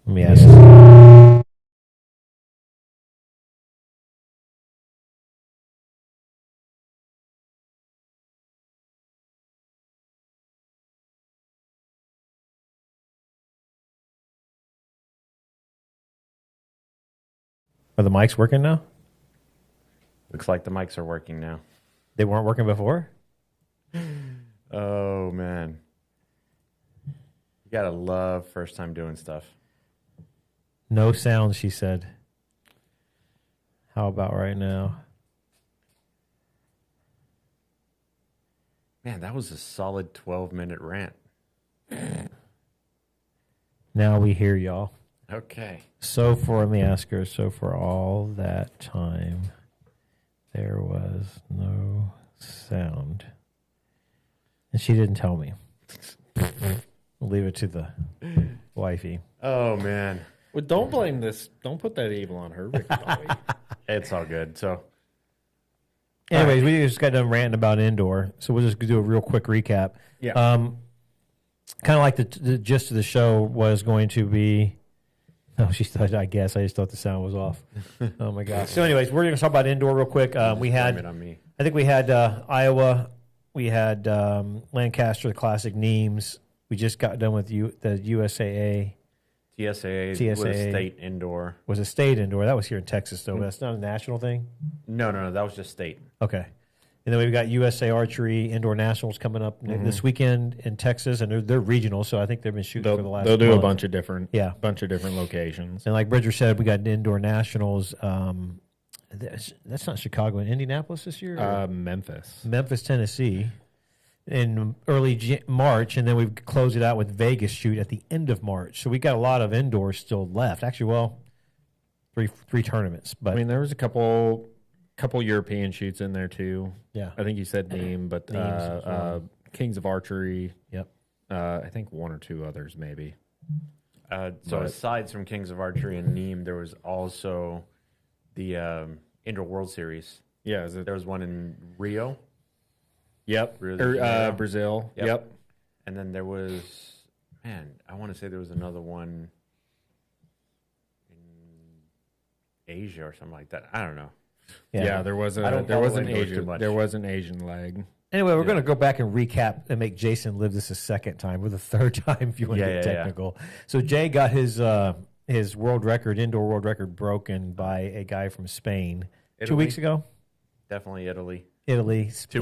Let me ask. Are the mics working now? Looks like the mics are working now. They weren't working before? Oh, man. You got to love first time doing stuff. No sound, she said. How about right now? Man, that was a solid 12-minute rant. Now we hear y'all. Okay. Let me ask her, so for all that time, there was no sound. And she didn't tell me. We'll leave it to the wifey. Oh, man. Well, don't blame this. Don't put that evil on her, Ricky Bobby. It's all good. So, anyways, we just got done ranting about indoor, so we'll just do a real quick recap. Yeah. Kind of like the gist of the show was going to be. Oh, she thought. I guess I just thought the sound was off. Oh my gosh. So, anyways, we're going to talk about indoor real quick. We had. blame it on me. I think we had Iowa. We had Lancaster, the Classic Neems. We just got done with the USAA. TSAA was state indoor. Was a state indoor. That was here in Texas, though. That's not a national thing? No, that was just state. Okay. And then we've got USA Archery Indoor Nationals coming up this weekend in Texas, and they're regional, so I think they've been shooting for the last They'll do month. a bunch of different locations. And like Bridger said, we got Indoor Nationals. That's not Chicago and Indianapolis this year? Memphis, Tennessee in early March, and then we close it out with Vegas shoot at the end of March. So we got a lot of indoors still left. Actually, well, three tournaments. But I mean, there was a couple European shoots in there too. Yeah, I think you said Neem, but Kings of Archery. Yep. I think one or two others maybe. So aside from Kings of Archery and Neem, there was also the Indoor World Series. Yeah, there was one in Rio. Yep. Brazil. Yep. And then there was, I want to say there was another one in Asia or something like that. I don't know. Yeah, there was an Asian leg. Anyway, we're going to go back and recap and make Jason live this a second time, or the third time if you want to get technical. So Jay got his world record, indoor world record, broken by a guy from Spain Italy. 2 weeks ago. Definitely Italy. 2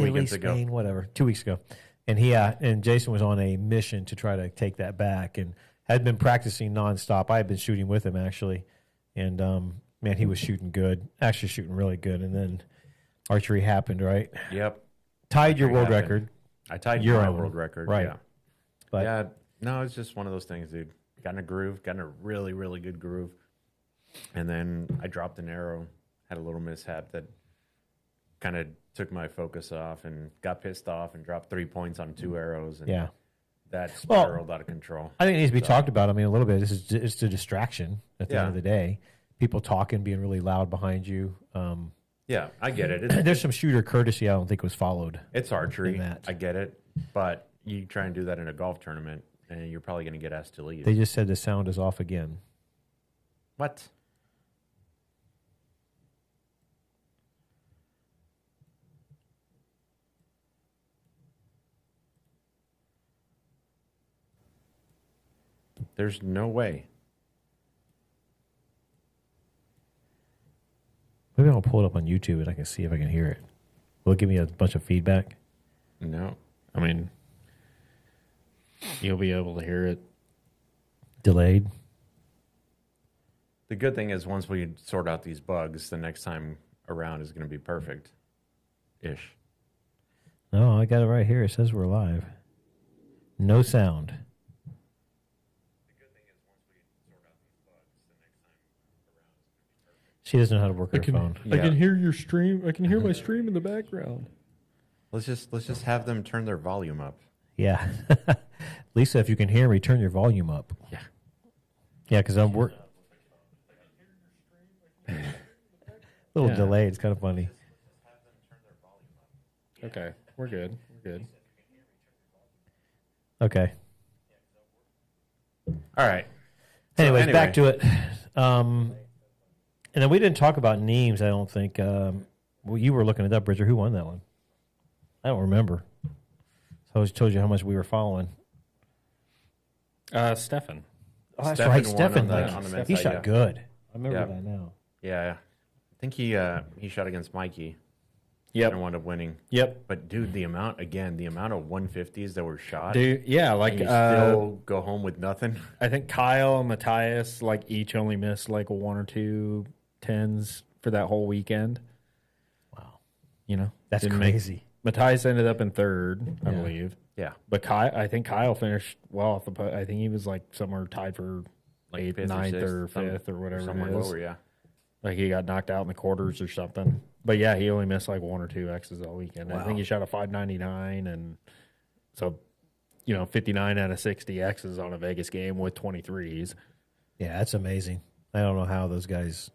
weekends ago. Whatever. 2 weeks ago. And and Jason was on a mission to try to take that back and had been practicing nonstop. I had been shooting with him actually. And man, he was shooting good. Actually shooting really good. And then archery happened, right? Yep. Tied your world record. I tied my world record. Right. Yeah. But no, it's just one of those things, dude. Got in a groove, got in a really, really good groove. And then I dropped an arrow, had a little mishap that kind of took my focus off and got pissed off and dropped 3 points on 2 arrows. And that spiraled out of control. I think it needs to be talked about. I mean, a little bit. It's a distraction at the end of the day. People talking, being really loud behind you. Yeah, I get it. There's some shooter courtesy I don't think was followed. It's archery. I get it. But you try and do that in a golf tournament, and you're probably going to get asked to leave. They just said the sound is off again. What? There's no way. Maybe I'll pull it up on YouTube and I can see if I can hear it. Will it give me a bunch of feedback? No. I mean, you'll be able to hear it. Delayed? The good thing is once we sort out these bugs, the next time around is going to be perfect-ish. No, I got it right here. It says we're live. No sound. The good thing is once we sort out these bugs, the next time around is going to be perfect. She doesn't know how to work her phone. I can hear your stream. I can hear my stream in the background. Let's just have them turn their volume up. Yeah. Lisa, if you can hear me, turn your volume up. Yeah. Yeah, because I'm working. A little delayed. It's kind of funny. Okay, we're good. Okay. All right. Anyways, back to it. And then we didn't talk about names, I don't think. Well, you were looking it up, Bridger. Who won that one? I don't remember. So I always told you how much we were following. Stefan. Oh, that's right. Stefan, he shot good. I remember that now. Yeah. I think he shot against Mikey. Yep. And wound up winning. Yep. But, dude, the amount of 150s that were shot. Dude, yeah, like you still go home with nothing. I think Kyle and Matthias each only missed one or two 10s for that whole weekend. Wow. That's crazy. Matthias ended up in third, I believe. Yeah. But I think Kyle finished well off the putt. I think he was somewhere tied for eighth, ninth, or fifth, or whatever somewhere it is. Lower, yeah. He got knocked out in the quarters or something. But yeah, he only missed one or two X's all weekend. Wow. I think he shot a 599, and so 59 out of 60 X's on a Vegas game with 23s. Yeah, that's amazing. I don't know how those guys.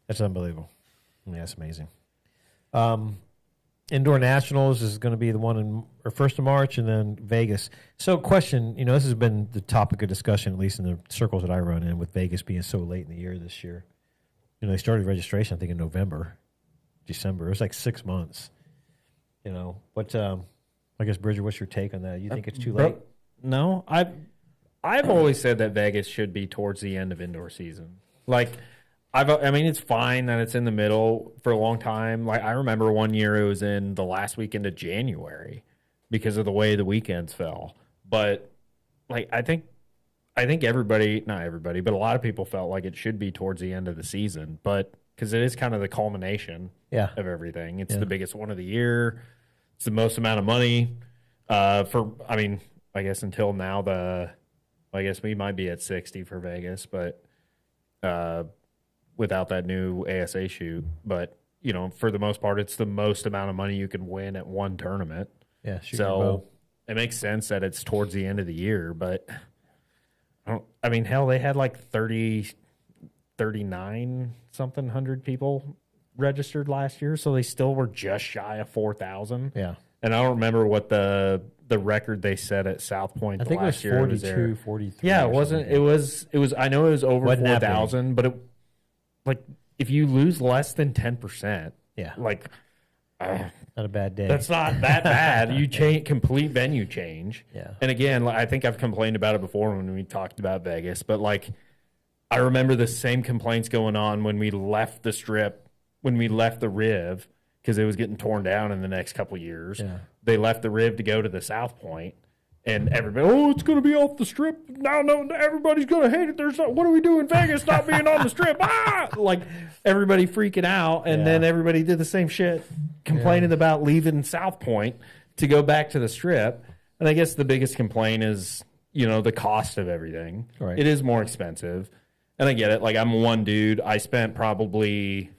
That's unbelievable. Yeah, that's amazing. Indoor Nationals is going to be the one or 1st of March, and then Vegas. So, question: this has been the topic of discussion, at least in the circles that I run in, with Vegas being so late in the year this year. They started registration, I think, in November, December. It was 6 months. But I guess, Bridger, what's your take on that? You think it's too late? No, I've always said that Vegas should be towards the end of indoor season. It's fine that it's in the middle for a long time. I remember one year it was in the last weekend of January because of the way the weekends fell. But I think everybody, not everybody, but a lot of people felt like it should be towards the end of the season. But because it is kind of the culmination of everything. It's the biggest one of the year. It's the most amount of money I guess until now I guess we might be at 60 for Vegas, but without that new ASA shoot. But, for the most part, it's the most amount of money you can win at one tournament. Yeah, so it makes sense that it's towards the end of the year, but hell, they had 39 something hundred people registered last year, so they still were just shy of 4,000. Yeah. And I don't remember what the record they set at South Point I think last it was 42, 43. Yeah, it wasn't. It was. I know it was over 4,000, but if you lose less than 10%, not a bad day. That's not that bad. You change complete venue change. Yeah. And again, I think I've complained about it before when we talked about Vegas, but I remember the same complaints going on when we left the Strip, when we left the Riv, because it was getting torn down in the next couple of years. Yeah. They left the Riv to go to the South Point, and everybody, it's going to be off the Strip. No, everybody's going to hate it. What do we do in Vegas not being on the Strip? Everybody freaking out, and then everybody did the same shit, complaining about leaving South Point to go back to the Strip. And I guess the biggest complaint is, the cost of everything. Right. It is more expensive. And I get it. I'm one dude. I spent probably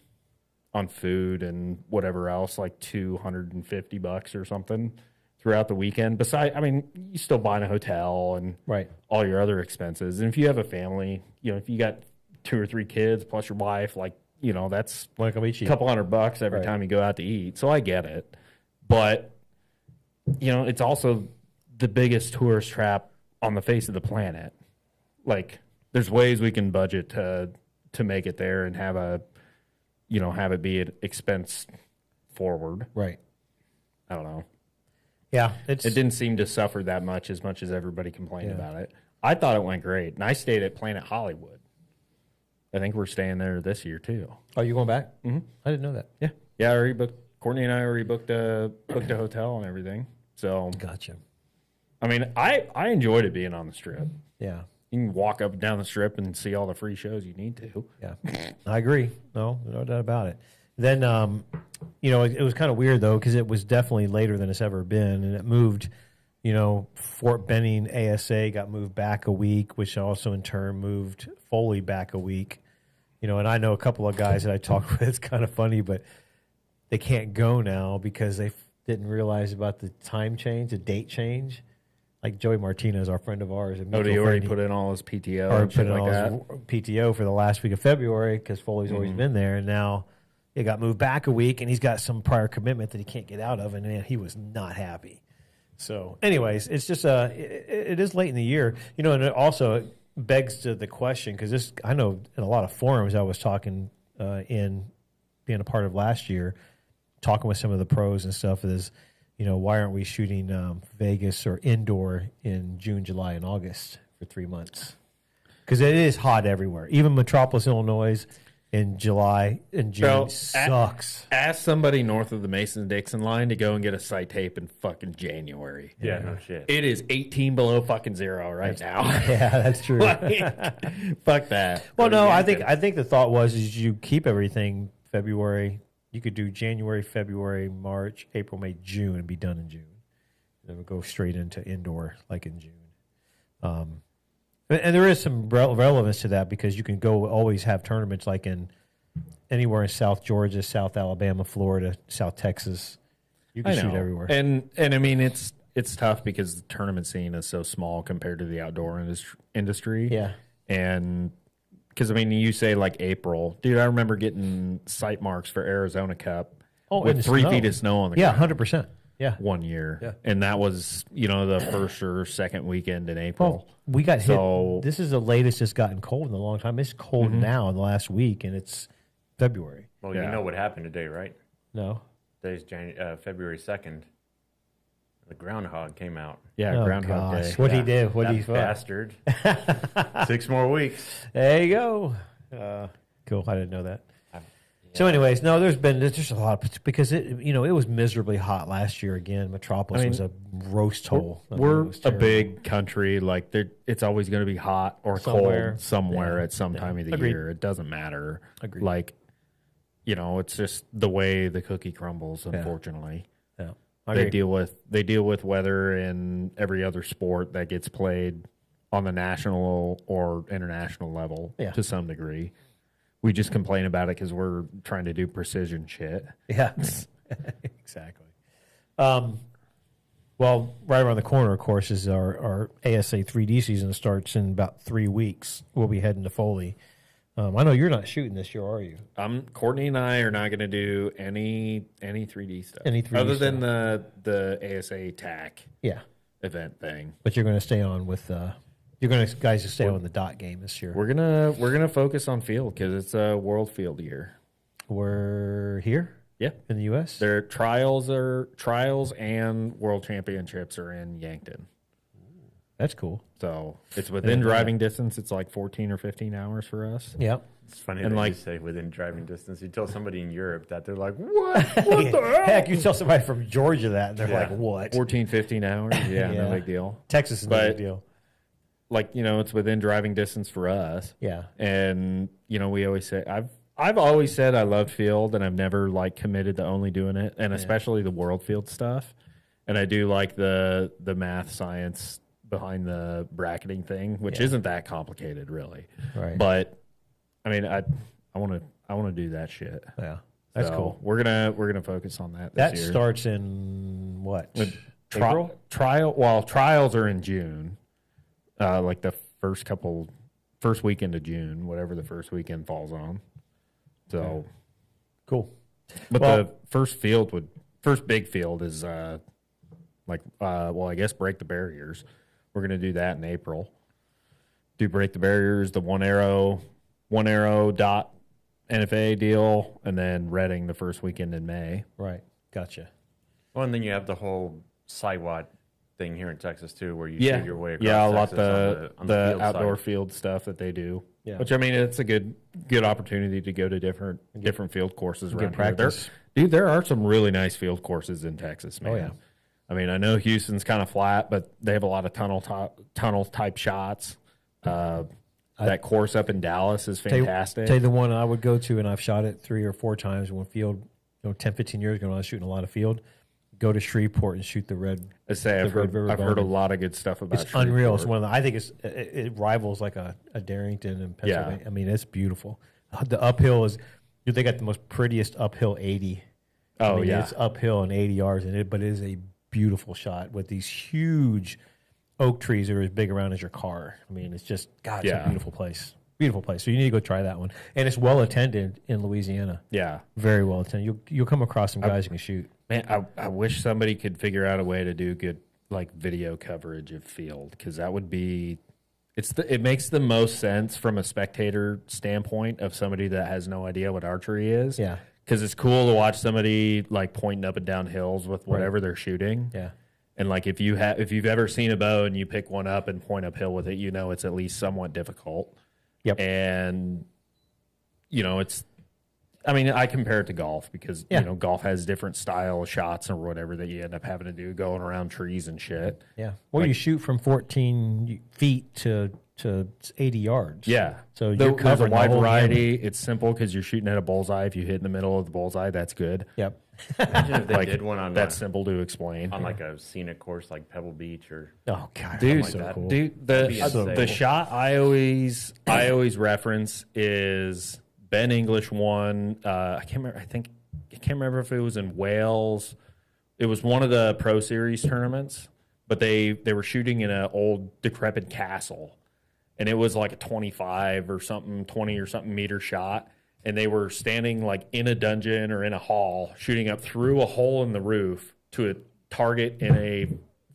on food and whatever else, $250 or something throughout the weekend. Besides, you still buying a hotel and all your other expenses. And if you have a family, if you got 2 or 3 kids plus your wife, that's a couple $100 every time you go out to eat. So I get it. But, it's also the biggest tourist trap on the face of the planet. There's ways we can budget to make it there and have have it be an expense forward. Right. I don't know. Yeah. It didn't seem to suffer that much as everybody complained about it. I thought it went great. And I stayed at Planet Hollywood. I think we're staying there this year too. Oh, you going back? Mm-hmm. I didn't know that. Yeah. Yeah, I already booked. Courtney and I already booked a hotel and everything. So gotcha. I enjoyed it being on the Strip. Yeah. You can walk up and down the Strip and see all the free shows you need to. Yeah, I agree. No doubt about it. Then, it was kind of weird, though, because it was definitely later than it's ever been. And it moved, Fort Benning ASA got moved back a week, which also in turn moved Foley back a week. And I know a couple of guys that I talked with. It's kind of funny, but they can't go now because they didn't realize about the time change, the date change. Like Joey Martinez, our friend of ours. He already put in all his PTO and shit like that. PTO for the last week of February because Foley's always been there. And now it got moved back a week, and he's got some prior commitment that he can't get out of. And, man, he was not happy. So, anyways, it's just it is late in the year. And also begs to the question, because this, I know in a lot of forums I was talking in being a part of last year, talking with some of the pros and stuff, is, why aren't we shooting Vegas or indoor in June, July, and August for 3 months? Because it is hot everywhere. Even Metropolis, Illinois, in July and June sucks. Ask somebody north of the Mason-Dixon line to go and get a sight tape in fucking January. Yeah, no shit. It is 18 below fucking zero right now. Yeah, that's true. Fuck that. Well, no, I think the thought was is you keep everything February. You could do January, February, March, April, May, June, and be done in June. Then we'll go straight into indoor like in June. And there is some relevance to that, because you can always have tournaments like in anywhere in South Georgia, South Alabama, Florida, South Texas. You can shoot everywhere. And I mean, it's tough because the tournament scene is so small compared to the outdoor industry. Yeah. And because, I mean, you say like April. Dude, I remember getting sight marks for Arizona Cup with 3 feet of snow on the ground. 100%. Yeah. 1 year. Yeah. And that was, the first or second weekend in April. Well, we got hit. This is the latest it's gotten cold in a long time. It's cold now in the last week, and it's February. Well, you know what happened today, right? No. Today's February 2nd. The groundhog came out. Yeah, Groundhog Day. What'd he do? What'd he bastard. 6 more weeks. There you go. Cool. I didn't know that. So, anyways, no, there's a lot of, because it was miserably hot last year again. Metropolis was a roast hole. We're a big country. Like, it's always going to be hot or cold somewhere at some time of the year. It doesn't matter. Agreed. Like, it's just the way the cookie crumbles. Unfortunately, They deal with weather in every other sport that gets played on the national or international level to some degree. We just complain about it because we're trying to do precision shit. Yeah, exactly. Well, right around the corner, of course, is our ASA 3D season starts in about 3 weeks. We'll be heading to Foley. I know you're not shooting this year, are you? Courtney and I are not going to do any 3D stuff. Any 3D other stuff. than the ASA TAC event thing. But you're going to stay on with you're going to guys to stay on the dot game this year. We're gonna focus on field because it's a world field year. We're here, in the U.S. Their trials and world championships are in Yankton. That's cool. So it's within driving distance. It's like 14 or 15 hours for us. Yep. It's funny that you say within driving distance. You tell somebody in Europe that, they're like, what? What the hell? Heck, you tell somebody from Georgia that, and they're like, what? 14, 15 hours? Yeah, no big deal. Texas is no big deal. Like, it's within driving distance for us. Yeah. And, we always say, I've always said I love field, and I've never, committed to only doing it, and especially the world field stuff. And I do like the math, science behind the bracketing thing, which isn't that complicated, really. Right. But, I mean, I want to do that shit. Yeah. That's cool. We're gonna focus on that this year. That starts in what? April? Trials are in June. Like the first weekend of June, whatever the first weekend falls on. So cool. But the first big field is I guess Break the Barriers. We're gonna do that in April. Do Break the Barriers, the one arrow dot NFA deal, and then Reading the first weekend in May. Right. Gotcha. Well, and then you have the whole SIWAT thing here in Texas too, where you shoot your way across a lot Texas on the field outdoor side. field stuff that they do. Yeah. Which, I mean, it's a good opportunity to go to different field courses around here. Practice. There are some really nice field courses in Texas, man. Oh, yeah. I mean, I know Houston's kind of flat, but they have a lot of tunnel type shots. That course up in Dallas is fantastic. Tell you the one I would go to, and I've shot it 3 or 4 times when field, 10, 15 years ago when I was shooting a lot of field. Go to Shreveport and shoot the red. I've heard a lot of good stuff about it. It's unreal. It's one of the, I think it rivals like a Darrington in Pennsylvania. Yeah. I mean, it's beautiful. The uphill is, they got the most prettiest uphill 80. Oh, It's uphill and 80 yards in it, but it is a beautiful shot with these huge oak trees that are as big around as your car. I mean, it's just, God, it's a beautiful place. Beautiful place. So you need to go try that one. And it's well attended in Louisiana. Yeah. Very well attended. You'll come across some guys who can shoot. Man, I wish somebody could figure out a way to do good, video coverage of field, because that would be it makes the most sense from a spectator standpoint of somebody that has no idea what archery is. Yeah. Because it's cool to watch somebody like pointing up and down hills with whatever they're shooting. Yeah. And like if you've ever seen a bow and you pick one up and point uphill with it, it's at least somewhat difficult. Yep. And I compare it to golf because golf has different style shots or whatever that you end up having to do going around trees and shit. Yeah. Well, you shoot from 14 feet to 80 yards. Yeah. So you're covering a wide variety. It's simple because you're shooting at a bullseye. If you hit in the middle of the bullseye, that's good. Yep. Imagine if they did one on that's simple to explain on like a scenic course like Pebble Beach or oh god, dude, so cool. Dude, the shot I always reference is Ben English won. I can't remember if it was in Wales. It was one of the Pro Series tournaments, but they were shooting in an old decrepit castle, and it was like a 20 or something meter shot. And they were standing like in a dungeon or in a hall, shooting up through a hole in the roof to a target in a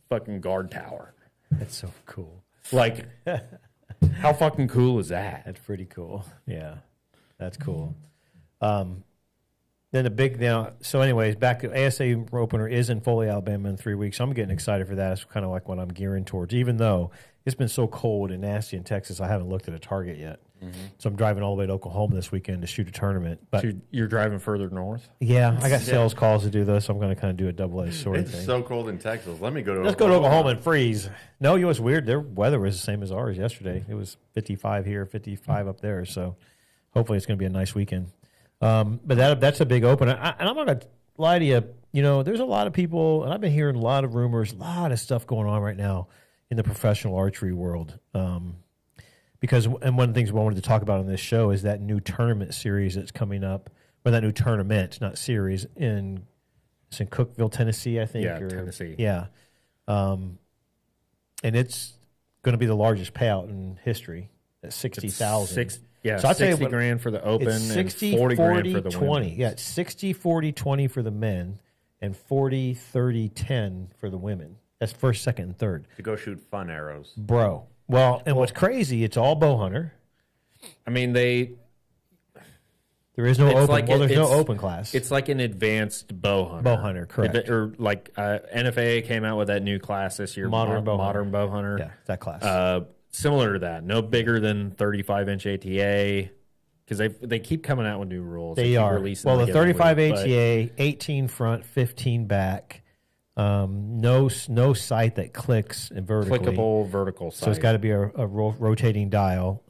fucking guard tower. That's so cool. Like, how fucking cool is that? That's pretty cool. Yeah, that's cool. Then the big now. So, anyways, back to ASA opener is in Foley, Alabama in 3 weeks. So I'm getting excited for that. It's kind of like what I'm gearing towards. Even though it's been so cold and nasty in Texas, I haven't looked at a target yet. Mm-hmm. So I'm driving all the way to Oklahoma this weekend to shoot a tournament. But so you're driving further north? Yeah, I got sales calls to do this. So I'm going to kind of do a double-edged sword thing. It's so cold in Texas. Let me go to Let's go to Oklahoma and freeze. No, you know what's weird? Their weather was the same as ours yesterday. It was 55 here, 55 up there. So hopefully it's going to be a nice weekend. But that's a big opener. And I'm not going to lie to you. There's a lot of people, and I've been hearing a lot of rumors, a lot of stuff going on right now in the professional archery world. And one of the things we wanted to talk about on this show is that new tournament series that's coming up, or that new tournament, not series, it's in Cookeville, Tennessee, I think. Yeah, Tennessee. Yeah. And it's going to be the largest payout in history at $60,000. Yeah, so 60 grand for the open and 40 grand for the 20. women. Yeah, it's 60, 40, 20 for the men and 40, 30, 10 for the women. That's first, second, and third. To go shoot fun arrows. Bro. Well, and what's crazy, it's all bow hunter. I mean, there is no open. There's no open class. It's like an advanced bow hunter. Bow hunter, correct. Or like NFA came out with that new class this year, modern bow hunter. Yeah, that class. Similar to that, no bigger than 35-inch ATA, because they keep coming out with new rules. They are. Well, the 35 ATA, 18 front, 15 back. No sight that clicks and vertically. Clickable vertical sight. So it's got to be a rotating dial.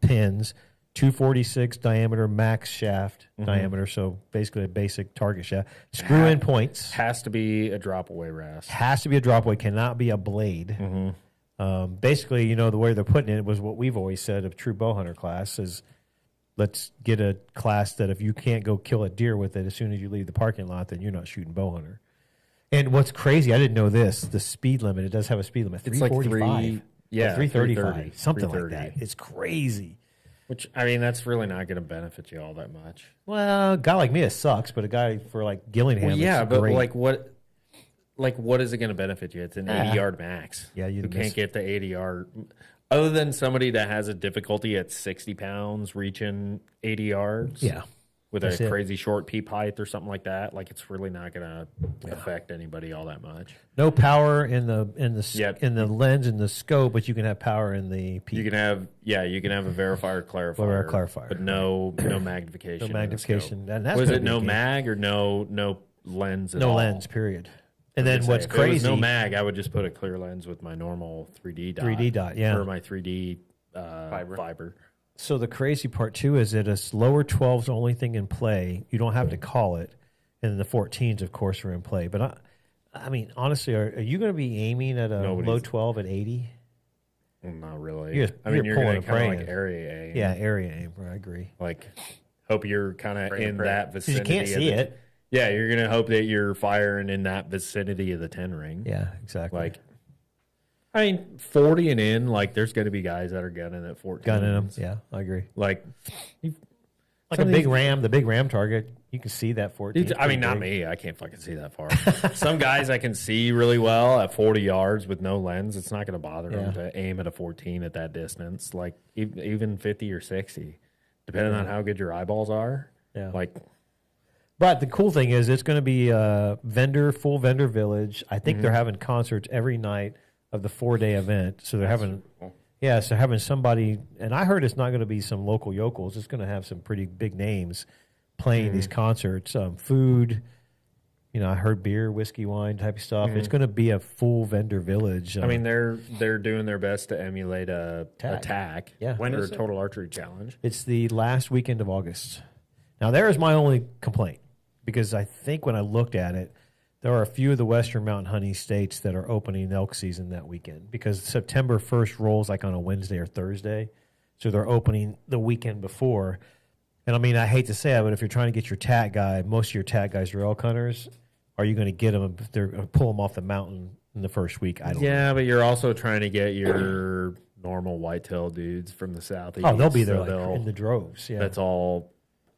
Pins, 246 diameter max shaft diameter. So basically a basic target shaft. Screw in points. Has to be a drop away rest. Has to be a drop away. Cannot be a blade. Basically, the way they're putting it was what we've always said of true bow hunter class is let's get a class that if you can't go kill a deer with it as soon as you leave the parking lot, then you're not shooting bow hunter. And what's crazy, I didn't know this, the speed limit, it does have a speed limit, 345. Yeah, 335, something like that. It's crazy. Which, I mean, that's really not going to benefit you all that much. Well, a guy like me, it sucks, but a guy for like Gillingham, yeah, it's but great. what is it going to benefit you? It's an 80-yard max. Yeah, you can't get the 80-yard. Other than somebody that has a difficulty at 60 pounds reaching 80 yards. Yeah. With a crazy short peep height or something like that, like it's really not going to affect anybody all that much. No power in the lens and the scope, but you can have power in the peep. You can have a verifier clarifier, but no magnification. No magnification. And that's was it no mag or no lens at all? No lens, period. And then what's crazy? If it was no mag, I would just put a clear lens with my normal 3D dot. 3D dot, yeah. Or my 3D fiber. So the crazy part, too, is that a lower 12 is the only thing in play. You don't have to call it. And the 14s, of course, are in play. But, I mean, honestly, are you going to be aiming at a low 12 at 80? Well, not really. You're going to kind of like area aim. Yeah, area aim. I agree. Like, hope you're kind of in that vicinity. You can't see it. Yeah, you're going to hope that you're firing in that vicinity of the 10 ring. Yeah, exactly. Like, I mean, 40 and in, like, there's going to be guys that are gunning at 14. Gunning them, yeah, I agree. Like, Like the big ram target. You can see that 14. I mean, not me. I can't fucking see that far. Some guys I can see really well at 40 yards with no lens. It's not going to bother them to aim at a 14 at that distance. Like even 50 or 60, depending on how good your eyeballs are. Yeah. But the cool thing is it's going to be full vendor village. I think they're having concerts every night of the 4-day event. So they're having somebody, and I heard it's not going to be some local yokels. It's going to have some pretty big names playing these concerts. Food, I heard beer, whiskey, wine type of stuff. It's going to be a full vendor village. I mean, they're doing their best to emulate a TAC. Yeah. When is Total Archery Challenge? It's the last weekend of August. Now, there is my only complaint, because I think when I looked at it, there are a few of the Western Mountain hunting states that are opening elk season that weekend, because September 1st rolls like on a Wednesday or Thursday. So they're opening the weekend before. And I mean, I hate to say it, but if you're trying to get your TAC guy, most of your TAC guys are elk hunters. Are you going to get them if they're going to pull them off the mountain in the first week? I don't know. Yeah, but you're also trying to get your normal whitetail dudes from the southeast. Oh, they'll be there in the droves. Yeah, that's all.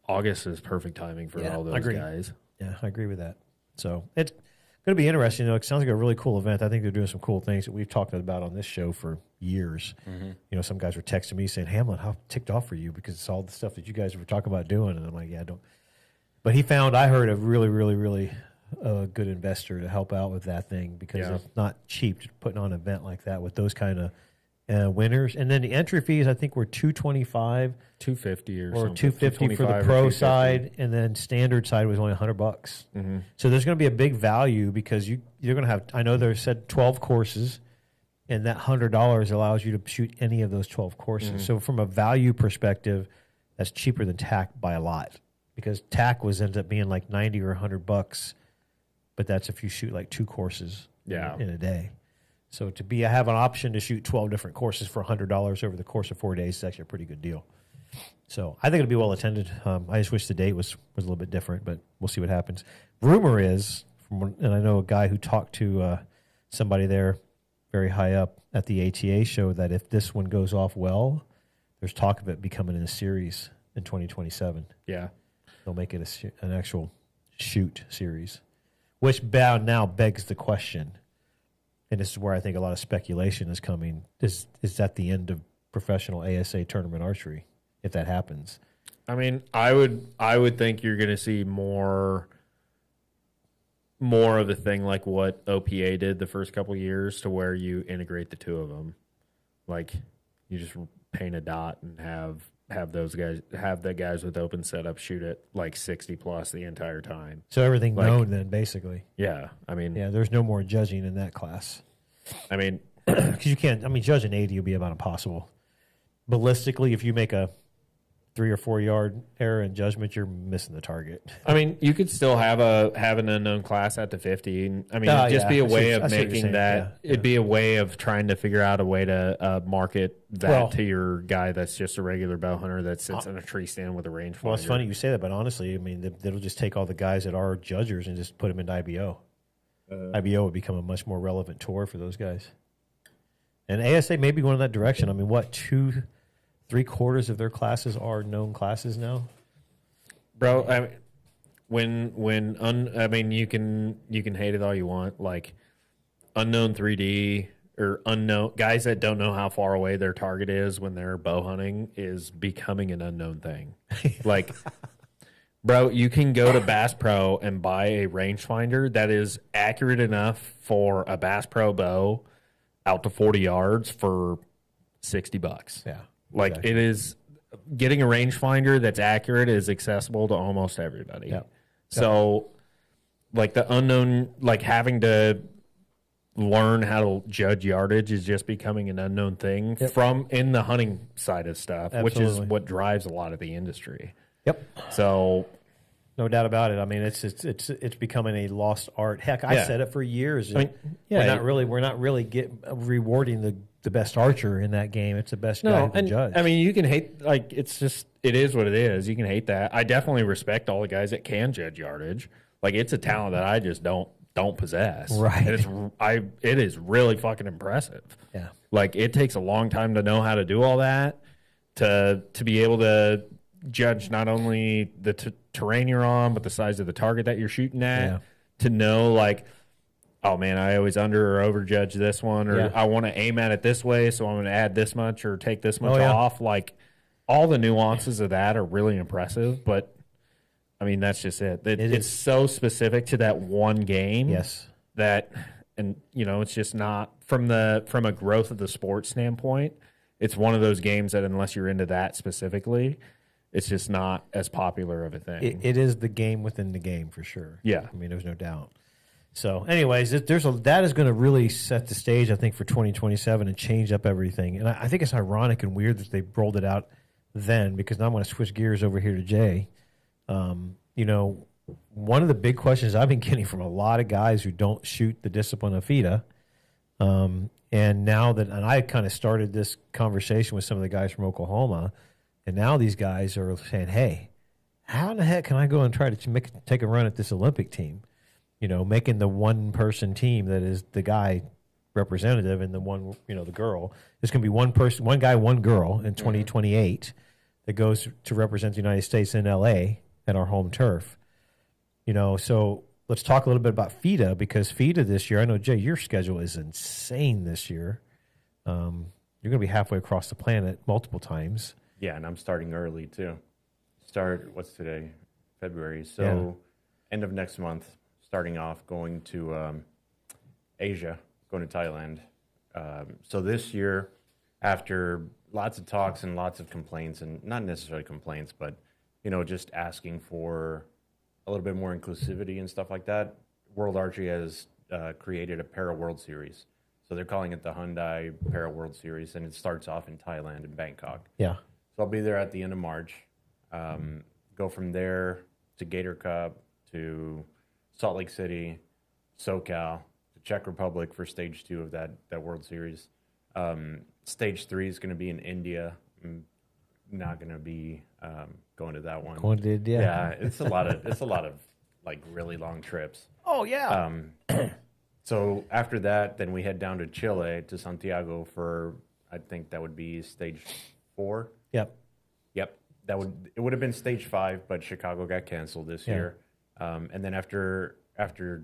August is perfect timing for all those guys. Yeah, I agree with that. So it's going to be interesting. It sounds like a really cool event. I think they're doing some cool things that we've talked about on this show for years. Some guys were texting me saying, Hamlin, how ticked off are you? Because it's all the stuff that you guys were talking about doing. And I'm like, yeah, I don't. But I heard a really, really, really good investor to help out with that thing, because it's not cheap putting on an event like that with those kind of winners. And then the entry fees, I think, were $225, $250 or $250 for the pro side, and then standard side was only $100. So there's going to be a big value, because you're going to have. I know they said 12 courses, and that $100 allows you to shoot any of those 12 courses. So from a value perspective, that's cheaper than TAC by a lot, because TAC ends up being like $90 or $100, but that's if you shoot like 2 courses in a day. So to have an option to shoot 12 different courses for $100 over the course of 4 days is actually a pretty good deal. So I think it'll be well attended. I just wish the date was a little bit different, but we'll see what happens. Rumor is, and I know a guy who talked to somebody there very high up at the ATA show, that if this one goes off well, there's talk of it becoming in a series in 2027. Yeah. They'll make it an actual shoot series, which now begs the question. And this is where I think a lot of speculation is coming. Is that the end of professional ASA tournament archery if that happens? I mean, I would think you're going to see more of the thing like what OPA did the first couple of years, to where you integrate the two of them. Like, you just paint a dot and have the guys with open setup shoot it like 60 plus the entire time. So everything known then, basically. Yeah, I mean, there's no more judging in that class. I mean, because you can't. I mean, judging 80 will be about impossible. Ballistically, if you make a 3 or 4 yard error in judgment, you're missing the target. I mean, you could still have an unknown class at the 50. I mean, it'd just be a way of making that. It'd be a way of trying to figure out a way to market that to your guy that's just a regular bow hunter that sits in a tree stand with a rangefinder. Well, it's funny you say that, but honestly, I mean, they'll just take all the guys that are judgers and just put them into IBO. IBO would become a much more relevant tour for those guys. And ASA may be going in that direction. I mean, what, 3/4 of their classes are known classes now? Bro, I mean, you can hate it all you want. Like, unknown 3D or unknown guys that don't know how far away their target is when they're bow hunting is becoming an unknown thing. Like, bro, you can go to Bass Pro and buy a rangefinder that is accurate enough for a Bass Pro bow out to 40 yards for $60. Yeah. Like, it is, getting a rangefinder that's accurate is accessible to almost everybody. Yep. So, like, the unknown, like, having to learn how to judge yardage is just becoming an unknown thing from in the hunting side of stuff, which is what drives a lot of the industry. Yep. So, no doubt about it. I mean, it's becoming a lost art. Heck, I said it for years. I mean, we're not really rewarding the best archer in that game. It's the best guy to judge. I mean, you can hate, like, it is what it is. You can hate that. I definitely respect all the guys that can judge yardage. Like, it's a talent that I just don't possess. Right. And it is really fucking impressive. Yeah. Like, it takes a long time to know how to do all that, to be able to judge not only the terrain you're on, but the size of the target that you're shooting at to know, like, oh, man, I always under or over judge this one, or I want to aim at it this way, so I'm going to add this much or take this much off. Like, all the nuances of that are really impressive, but, I mean, that's just it. It's so specific to that one game. Yes. That, and, you know, it's just not, from a growth of the sport standpoint, it's one of those games that unless you're into that specifically, it's just not as popular of a thing. It is the game within the game for sure. Yeah. I mean, there's no doubt. So, anyways, that is going to really set the stage, I think, for 2027 and change up everything. And I think it's ironic and weird that they rolled it out then, because now I'm going to switch gears over here to Jay. You know, one of the big questions I've been getting from a lot of guys who don't shoot the discipline of FIDA, and now that, and I kind of started this conversation with some of the guys from Oklahoma, and now these guys are saying, hey, how in the heck can I go and try to take a run at this Olympic team? You know, making the one-person team that is the guy representative and the one, you know, the girl. There's going to be one person, one guy, one girl in 2028 that goes to represent the United States in L.A. at our home turf. You know, so let's talk a little bit about FIDA, because FIDA this year, I know, Jay, your schedule is insane this year. You're going to be halfway across the planet multiple times. Yeah, and I'm starting early, too. What's today? February. So end of next month. Starting off, going to Asia, going to Thailand. So this year, after lots of talks and lots of complaints, and not necessarily complaints, but, you know, just asking for a little bit more inclusivity and stuff like that, World Archery has created a Para World Series. So they're calling it the Hyundai Para World Series, and it starts off in Thailand, in Bangkok. Yeah. So I'll be there at the end of March. Go from there to Gator Cup, to Salt Lake City, SoCal, the Czech Republic for stage 2 of that World Series. Stage 3 is going to be in India. I'm not going to be going to that one. Yeah, it's a lot of like really long trips. Oh yeah. So after that, then we head down to Chile, to Santiago for, I think that would be stage 4. Yep. It would have been stage 5, but Chicago got canceled this year. And then after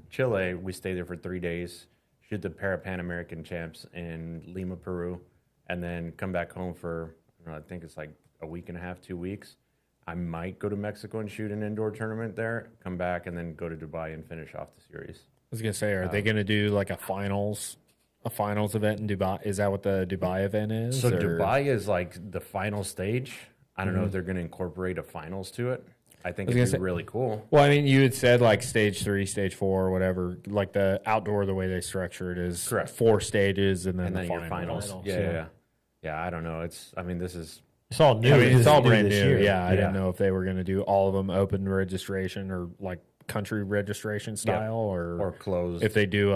Chile, we stay there for 3 days, shoot the Pan American champs in Lima, Peru, and then come back home for, I think it's like a week and a half, 2 weeks. I might go to Mexico and shoot an indoor tournament there, come back, and then go to Dubai and finish off the series. I was going to say, are they going to do like a finals event in Dubai? Is that what the Dubai event is? So Dubai is like the final stage. I don't know if they're going to incorporate a finals to it. I think it'd be really cool. Well, I mean, you had said like stage 3, stage 4, or whatever. Like the outdoor, the way they structure it is 4 stages and then your finals. Yeah. I don't know. It's all new. It's all brand new. Yeah, I didn't know if they were going to do all of them open registration or like country registration style or closed. If they do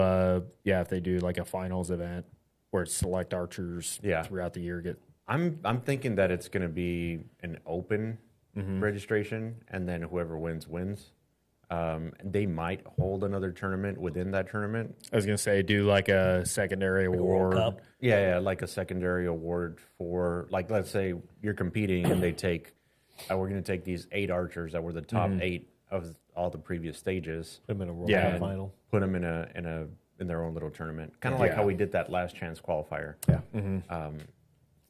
like a finals event where it's select archers throughout the year. I'm thinking that it's going to be an open registration, and then whoever wins. They might hold another tournament within that tournament. I was going to say, do like a secondary award. World Cup. Yeah, like a secondary award for, like, let's say you're competing and they take, we're going to take these 8 archers that were the top 8 of all the previous stages. Put them in a World Cup final. Put them in their own little tournament, kind of like how we did that last chance qualifier. Yeah.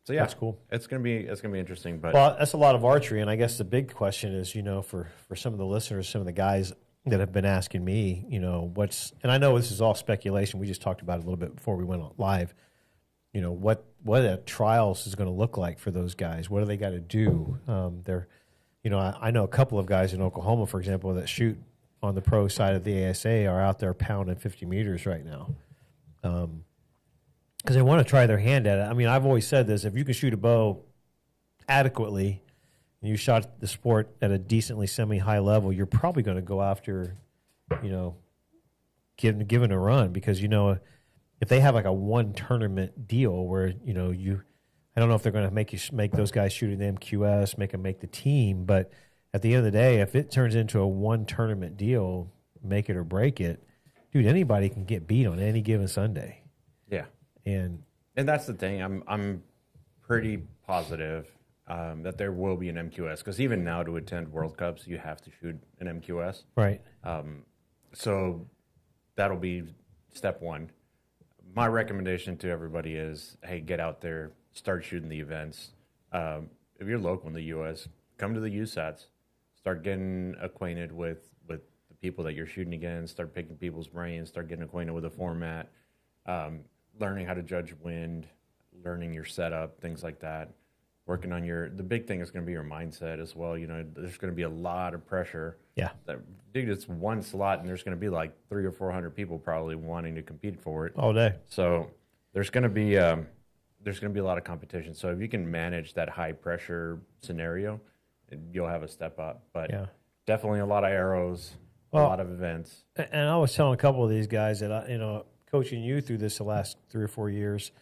So yeah, that's cool. It's gonna be interesting. But well, that's a lot of archery, and I guess the big question is, for some of the listeners, some of the guys that have been asking me, and I know this is all speculation. We just talked about it a little bit before we went live. What a trials is going to look like for those guys. What do they got to do? I know a couple of guys in Oklahoma, for example, that shoot on the pro side of the ASA are out there pounding 50 meters right now. Because they want to try their hand at it. I mean, I've always said this: if you can shoot a bow adequately, and you shot the sport at a decently semi-high level, you're probably going to go after, giving a run. Because if they have like a one tournament deal where I don't know if they're going to make those guys shoot in the MQS, make them make the team. But at the end of the day, if it turns into a one tournament deal, make it or break it, dude, anybody can get beat on any given Sunday. Yeah. And that's the thing. I'm pretty positive that there will be an MQS, because even now to attend World Cups, you have to shoot an MQS. Right. So that'll be step one. My recommendation to everybody is, hey, get out there, start shooting the events. If you're local in the U.S., come to the USATs, start getting acquainted with the people that you're shooting against, start picking people's brains, start getting acquainted with the format, learning how to judge wind, learning your setup, things like that. Working on the big thing is going to be your mindset as well. You know, there's going to be a lot of pressure. Yeah. Dude, it's one slot, and there's going to be like 300 or 400 people probably wanting to compete for it all day. So there's going to be a lot of competition. So if you can manage that high pressure scenario, you'll have a step up. But definitely a lot of arrows, a lot of events. And I was telling a couple of these guys that coaching you through this the last 3 or 4 years,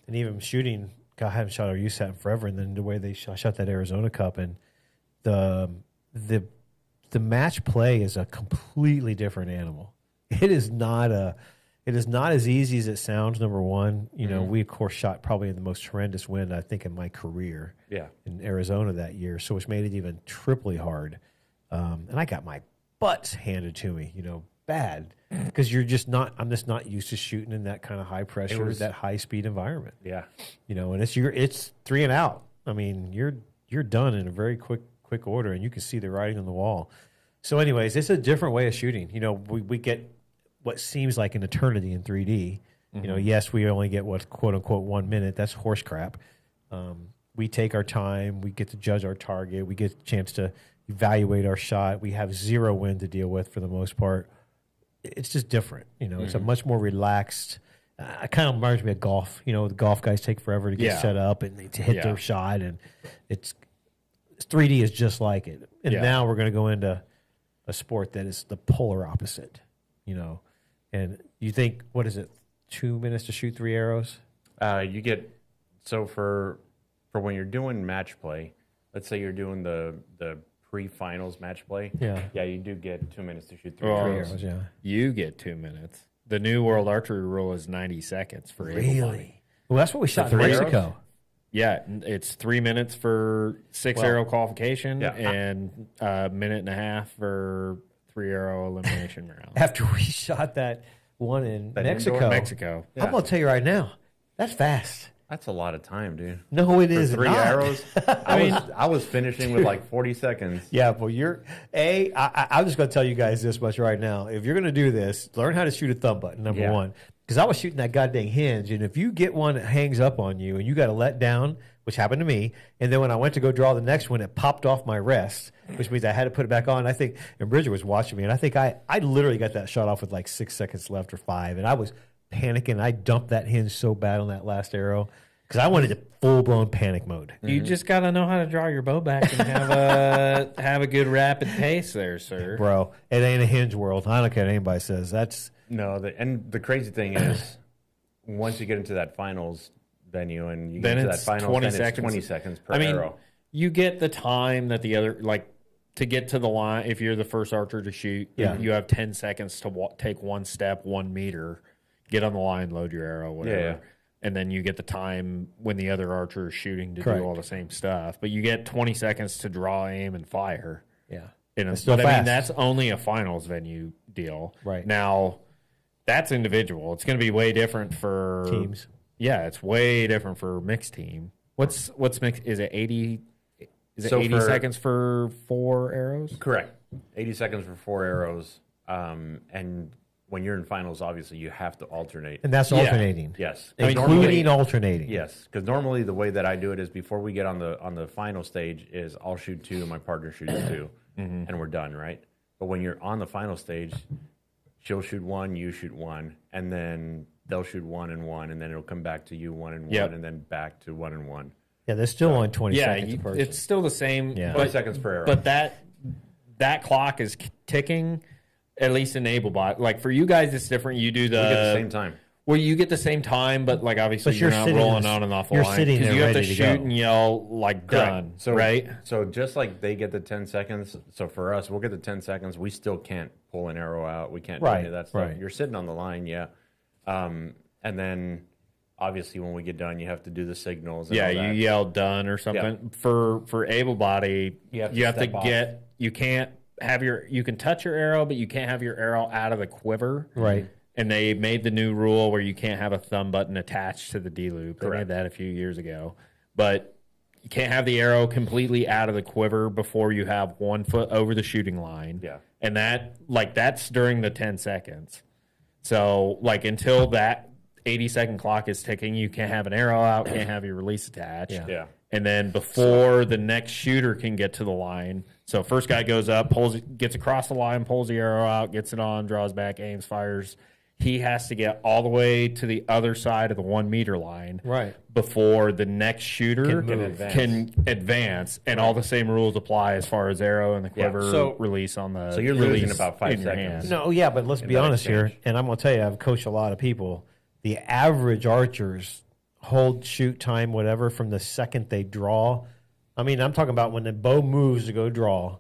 and even shooting. God, I haven't shot a USAT in forever, and then the way they shot that Arizona Cup, and the match play is a completely different animal. It is not as easy as it sounds. Number one, we of course shot probably in the most horrendous wind I think in my career. Yeah. In Arizona that year, so which made it even triply hard. And I got my butts handed to me, bad, because I'm just not used to shooting in that kind of high pressure, that high speed environment. Yeah. And it's 3 and out. I mean, you're done in a very quick order, and you can see the writing on the wall. So anyways, it's a different way of shooting. We get what seems like an eternity in 3D. Yes, we only get what's quote unquote 1 minute. That's horse crap. We take our time. We get to judge our target. We get a chance to evaluate our shot. We have zero wind to deal with for the most part. It's just different. It's a much more relaxed. It kind of reminds me of golf. The golf guys take forever to get set up and to hit their shot, and it's 3D is just like it. And now we're going to go into a sport that is the polar opposite. And you think, what is it, 2 minutes to shoot 3 arrows? You get for when you're doing match play. Let's say you're doing the pre-finals match play. Yeah, you do get 2 minutes to shoot 3 arrows. Yeah, you get 2 minutes. The new world archery rule is 90 seconds for really. Well, that's what we shot in Mexico. Arrows? Yeah, it's 3 minutes for 6 arrow qualification and a minute and a half for 3 arrow elimination round. After we shot that one in Mexico. Yeah. I'm gonna tell you right now, that's fast. That's a lot of time, dude. No, it is 3 arrows. I was finishing with like 40 seconds. Yeah, well, I'm just going to tell you guys this much right now. If you're going to do this, learn how to shoot a thumb button, number one. Because I was shooting that goddamn hinge, and if you get one that hangs up on you and you got to let down, which happened to me, and then when I went to go draw the next one, it popped off my wrist, which means I had to put it back on. I think, and Bridget was watching me, and I think I literally got that shot off with like 6 seconds left or 5, and I was panicking. I dumped that hinge so bad on that last arrow because I wanted a full-blown panic mode. You just got to know how to draw your bow back and have a good rapid pace there, sir. Bro, it ain't a hinge world. I don't care what anybody says. And the crazy thing is, once you get into that finals venue and you get then into that finals, 20 then seconds. it's 20 seconds per arrow. You get the time that the other, to get to the line, if you're the first archer to shoot, you have 10 seconds to take one step, 1 meter, get on the line, load your arrow, whatever. Yeah. And then you get the time when the other archer is shooting to do all the same stuff. But you get 20 seconds to draw, aim, and fire. Yeah. But I mean, that's only a finals venue deal. Right. Now, that's individual. It's going to be way different for teams. Yeah, it's way different for mixed team. What's mixed? Is it 80? Is it 80 seconds for 4 arrows? Correct. 80 seconds for 4 arrows. And when you're in finals, obviously you have to alternate. And that's alternating. Yes. Including alternating. Yes. Because normally the way that I do it is before we get on the final stage is I'll shoot 2, my partner shoots 2, and we're done, right? But when you're on the final stage, she'll shoot 1, you shoot 1, and then they'll shoot 1 and 1, and then it'll come back to you 1 and 1, and then back to 1 and 1. Yeah, they're still on 20 seconds per person. It's still the same. Yeah. 20 seconds per arrow. But that clock is ticking, at least in AbleBot. Like for you guys, it's different. You do we get the same time. Well, you get the same time, but like obviously you're not rolling on and off the line. You're sitting there you have to ready to shoot go. and yell like done, right? So just like they get the 10 seconds, so for us, we'll get the 10 seconds. We still can't pull an arrow out. We can't do any of that stuff. Right. You're sitting on the line, and then obviously when we get done, you have to do the signals. Yeah, you yell done or something. Yeah. For able body, you have to get. You can't have you can touch your arrow, but you can't have your arrow out of the quiver. Right. And they made the new rule where you can't have a thumb button attached to the D loop. They made that a few years ago, but you can't have the arrow completely out of the quiver before you have 1 foot over the shooting line. Yeah. And that's during the 10 seconds. So until that 80-second clock is ticking, you can't have an arrow out, can't have your release attached. Yeah. And then before the next shooter can get to the line, so first guy goes up, gets across the line, pulls the arrow out, gets it on, draws back, aims, fires. He has to get all the way to the other side of the 1 meter line before the next shooter can advance. And all the same rules apply as far as arrow and the quiver release on the. So you're losing about 5 seconds. No, yeah, but let's be honest here. And I'm going to tell you, I've coached a lot of people. The average archers hold shoot time, whatever, from the second they draw. I mean, I'm talking about when the bow moves to go draw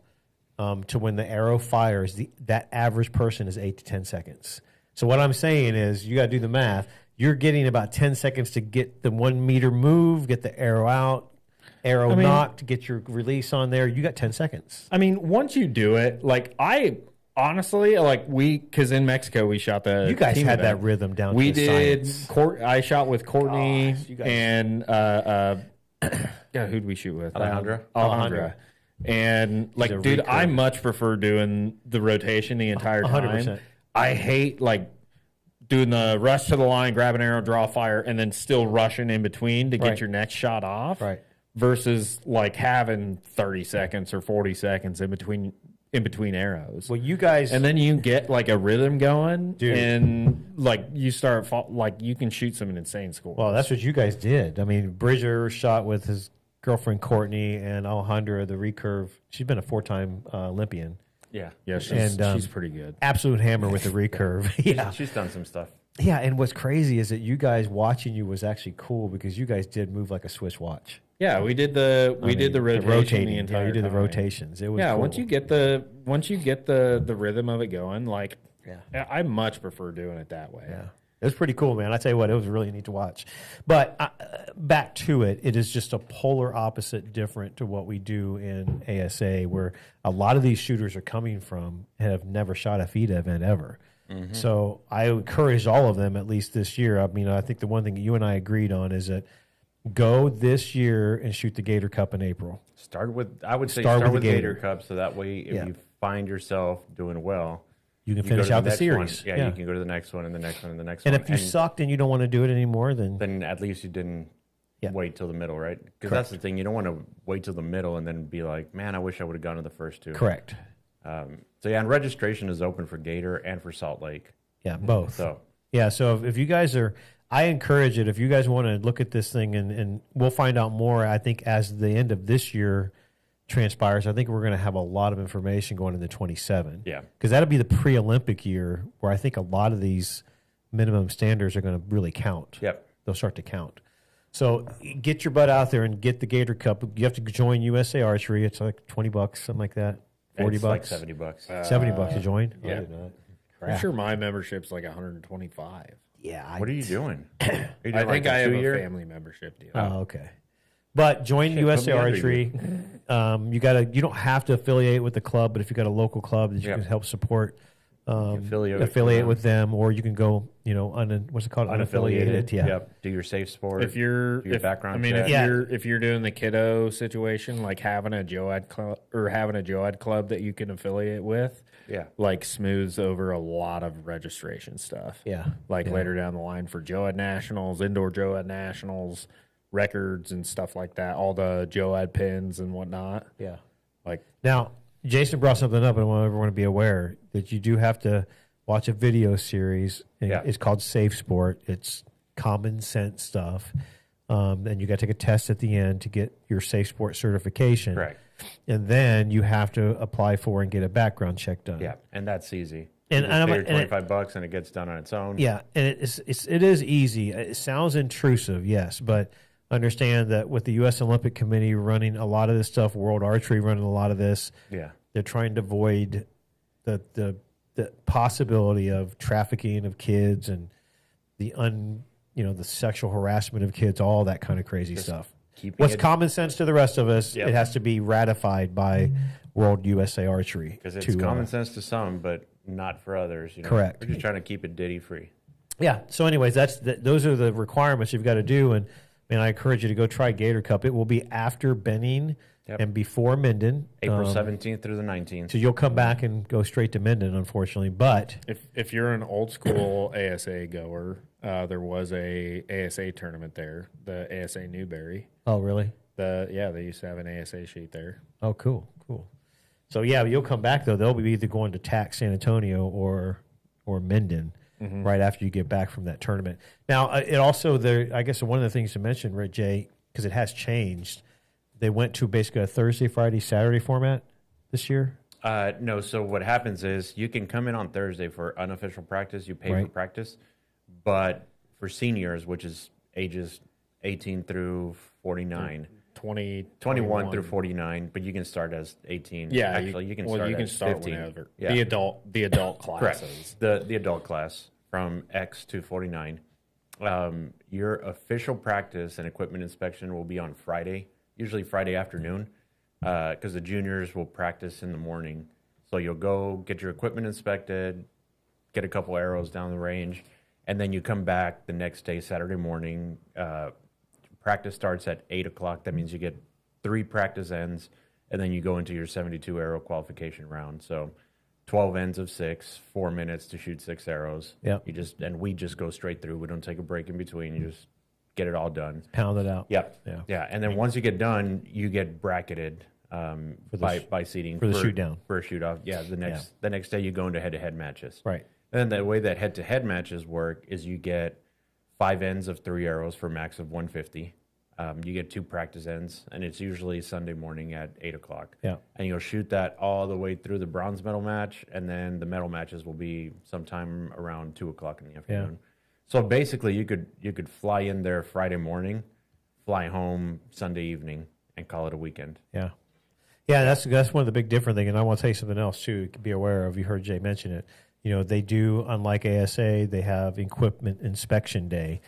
to when the arrow fires. That average person is 8 to 10 seconds. So what I'm saying is you got to do the math. You're getting about 10 seconds to get the 1 meter move, get the arrow out, knocked, get your release on there. You got 10 seconds. I mean, once you do it, I honestly, because in Mexico we shot the. You guys team had event. that rhythm down. We to did. science. I shot with Courtney and who'd we shoot with? Alejandra. And dude, I much prefer doing the rotation the entire time. 100%. I hate doing the rush to the line, grab an arrow, draw fire, and then still rushing in between to get your next shot off. Right. Versus having 30 seconds or 40 seconds in between arrows. Well, you guys, and then you get a rhythm going, dude. And you start you can shoot some insane scores. Well, that's what you guys did. I mean, Bridger shot with his girlfriend Courtney and Alejandra the recurve. She's been a 4-time Olympian. Yeah, she's pretty good. Absolute hammer with the recurve. Yeah, she's done some stuff. Yeah, and what's crazy is that you guys watching you was actually cool because you guys did move like a Swiss watch. Yeah, we did the rotation the entire you did time. the rotations. It was cool. Once you get the rhythm of it going, I much prefer doing it that way. Yeah. It was pretty cool, man. I tell you what, it was really neat to watch. But back to it, it is just a polar opposite different to what we do in ASA, where a lot of these shooters are coming from and have never shot a FIDA event ever. Mm-hmm. So I encourage all of them, at least this year. I mean, I think the one thing you and I agreed on is that go this year and shoot the Gator Cup in April. Start with the Gator Cup, so that way if you find yourself doing well, you can finish out the series. Yeah, you can go to the next one and the next one and the next one. And if you sucked and you don't want to do it anymore, then at least you didn't wait till the middle, right? Because that's the thing. You don't want to wait till the middle and then be like, man, I wish I would have gone to the first two. Correct. And registration is open for Gator and for Salt Lake. Yeah, both. So if you guys are, I encourage it. If you guys want to look at this thing, and we'll find out more, I think, as the end of this year transpires. I think we're going to have a lot of information going into 27. Yeah. Because that'll be the pre-Olympic year where I think a lot of these minimum standards are going to really count. Yep. They'll start to count. So get your butt out there and get the Gator Cup. You have to join USA Archery. It's like $20, something like that. $40. It's like $70. $70 to join? Yeah. I'm sure my membership's like $125. Yeah. What are you doing? I think I have a family membership deal. Oh, okay. But join USA Archery. You don't have to affiliate with the club, but if you got a local club that you can help support, affiliate with them, or you can go, what's it called? Unaffiliated. Yeah. Yep. Do your safe sport. If you're background. If you're doing the kiddo situation, like having a JOAD club or having a JOAD club that you can affiliate with, smooths over a lot of registration stuff. Yeah. Later down the line for JOAD nationals, indoor JOAD nationals, records and stuff like that, all the JOAD pins and whatnot. Yeah. Now, Jason brought something up, and I want everyone to be aware that you do have to watch a video series. It's called Safe Sport. It's common sense stuff. And you got to take a test at the end to get your Safe Sport certification. Correct. And then you have to apply for and get a background check done. Yeah, and that's easy. And $25 and it gets done on its own. Yeah, and it is easy. It sounds intrusive, yes, but understand that with the U.S. Olympic Committee running a lot of this stuff, World Archery running a lot of this, they're trying to avoid the possibility of trafficking of kids and the the sexual harassment of kids, all that kind of crazy stuff. What's common sense to the rest of us, it has to be ratified by World USA Archery. Because it's common sense to some, but not for others. Correct. We're just trying to keep it ditty free. Yeah. So anyways, those are the requirements you've got to do. And I encourage you to go try Gator Cup. It will be after Benning and before Minden. April 17th through the 19th. So you'll come back and go straight to Minden, unfortunately. But if you're an old school ASA goer, there was a ASA tournament there, the ASA Newberry. Oh, really? They used to have an ASA sheet there. Oh, cool. So you'll come back though. They'll be either going to TAC San Antonio or Minden right after you get back from that tournament. Now, it also I guess one of the things to mention, Rick Jay, because it has changed. They went to basically a Thursday, Friday, Saturday format this year. No. So what happens is you can come in on Thursday for unofficial practice. You pay for practice, but for seniors, which is ages 18 through 49. 21 through 49, but you can start as 18. Yeah, actually, you can start as 15. Whenever. Yeah. The adult classes. Correct. The adult class from X to 49. Your official practice and equipment inspection will be on Friday, usually Friday afternoon, because the juniors will practice in the morning. So you'll go get your equipment inspected, get a couple arrows down the range, and then you come back the next day, Saturday morning. Practice starts at 8 o'clock. That means you get 3 practice ends, and then you go into your 72 arrow qualification round. So 12 ends of 6, 4 minutes to shoot 6 arrows. Yeah. We just go straight through. We don't take a break in between. You just get it all done. Pound it out. Yeah. And then once you get done, you get bracketed by seating for the shoot down. For a shoot off. Yeah. The next day you go into head-to-head matches. Right. And the way that head-to-head matches work is you get 5 ends of 3 arrows for a max of 150. You get 2 practice ends, and it's usually Sunday morning at 8 o'clock. Yeah. And you'll shoot that all the way through the bronze medal match, and then the medal matches will be sometime around 2 o'clock in the afternoon. Yeah. So basically, you could fly in there Friday morning, fly home Sunday evening, and call it a weekend. Yeah. Yeah, that's one of the big different things, and I want to tell you something else, too, you can be aware of. You heard Jay mention it. They do, unlike ASA, they have equipment inspection day.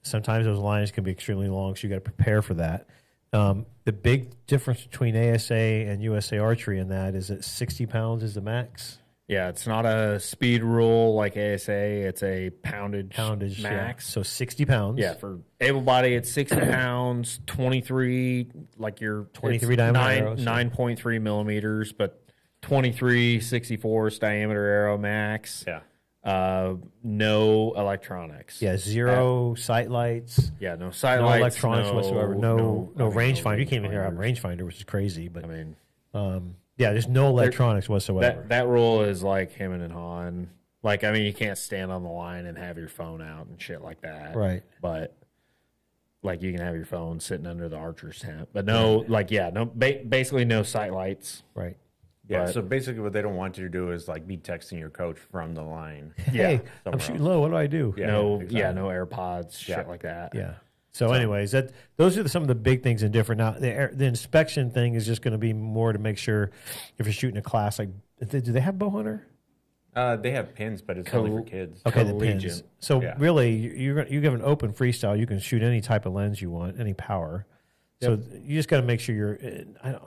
Sometimes those lines can be extremely long, so you got to prepare for that. The big difference between ASA and USA Archery in that is that 60 pounds is the max. Yeah, it's not a speed rule like ASA. It's a poundage max. Yeah. So 60 pounds. Yeah, for able body, it's 60 pounds, 23, like your 23 diameter arrows. 9.3 millimeters, but 23 64 diameter arrow max. Yeah. No electronics. Yeah, zero sight lights. Yeah, no sight no lights. Electronics whatsoever. No rangefinder. You can't even hear a rangefinders. rangefinder, which is crazy. But I mean, there's no electronics whatsoever. That rule is like hemming and hawing. Like, I mean, you can't stand on the line and have your phone out and shit like that. Right. But like, you can have your phone sitting under the archer's tent. But no, basically no sight lights. Right. Yeah, so basically what they don't want you to do is like be texting your coach from the line. Hey, I'm shooting low. What do I do? Yeah, no AirPods, Yeah. shit like that. Yeah. So anyways, those are some of the big things and different. Now, the inspection thing is just going to be more to make sure if you're shooting a class, like, do they have bow hunter? They have pins, but it's only for kids. Okay, the pins. So Yeah. really, you give an open freestyle. You can shoot any type of lens you want, any power. So you just got to make sure you're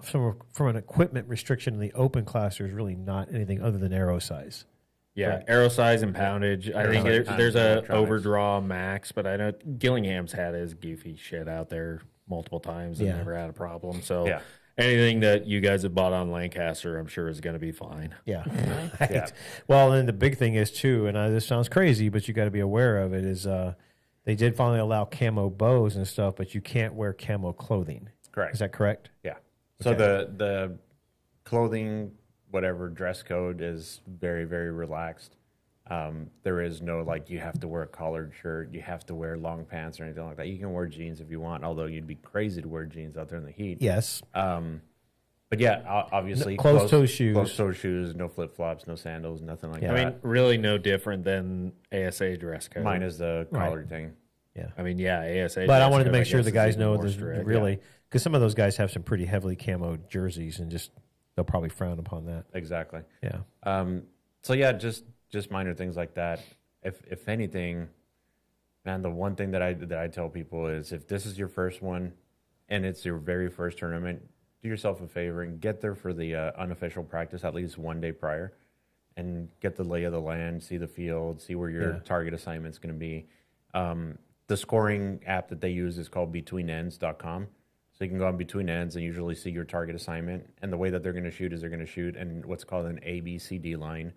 from an equipment restriction in the open class. There's really not anything other than arrow size. Yeah, arrow size and poundage. I think there's a electronics. overdraw max, but I know Gillingham's had his goofy shit out there multiple times and never had a problem. So anything that you guys have bought on Lancaster, I'm sure is going to be fine. Yeah. Right. Well, and the big thing is too, and this sounds crazy, but you got to be aware of it. Is they did finally allow camo bows and stuff, but you can't wear camo clothing. Correct. Is that correct? Yeah. So the clothing, whatever dress code is very, very relaxed. There is no like you have to wear a collared shirt, you have to wear long pants or anything like that. You can wear jeans if you want, although you'd be crazy to wear jeans out there in the heat. Yes. But yeah, obviously closed-toe shoes. Closed-toe shoes, no flip-flops, no sandals, nothing like that. I mean, really no different than ASA dress code. Mine is the collared thing. Yeah. I mean, ASA. But I dress wanted to code, make sure guess, the is guys even know more there's strict. really, because some of those guys have some pretty heavily camo jerseys and just they'll probably frown upon that. Exactly. Yeah. So yeah, just minor things like that. If anything, And the one thing that I tell people is, if this is your first one and it's your very first tournament, do yourself a favor and get there for the unofficial practice at least one day prior, and get the lay of the land, see the field, see where your target assignment's going to be. The scoring app that they use is called betweenends.com. So you can go on Between Ends and usually see your target assignment. And the way that they're going to shoot is they're going to shoot in what's called an ABCD line,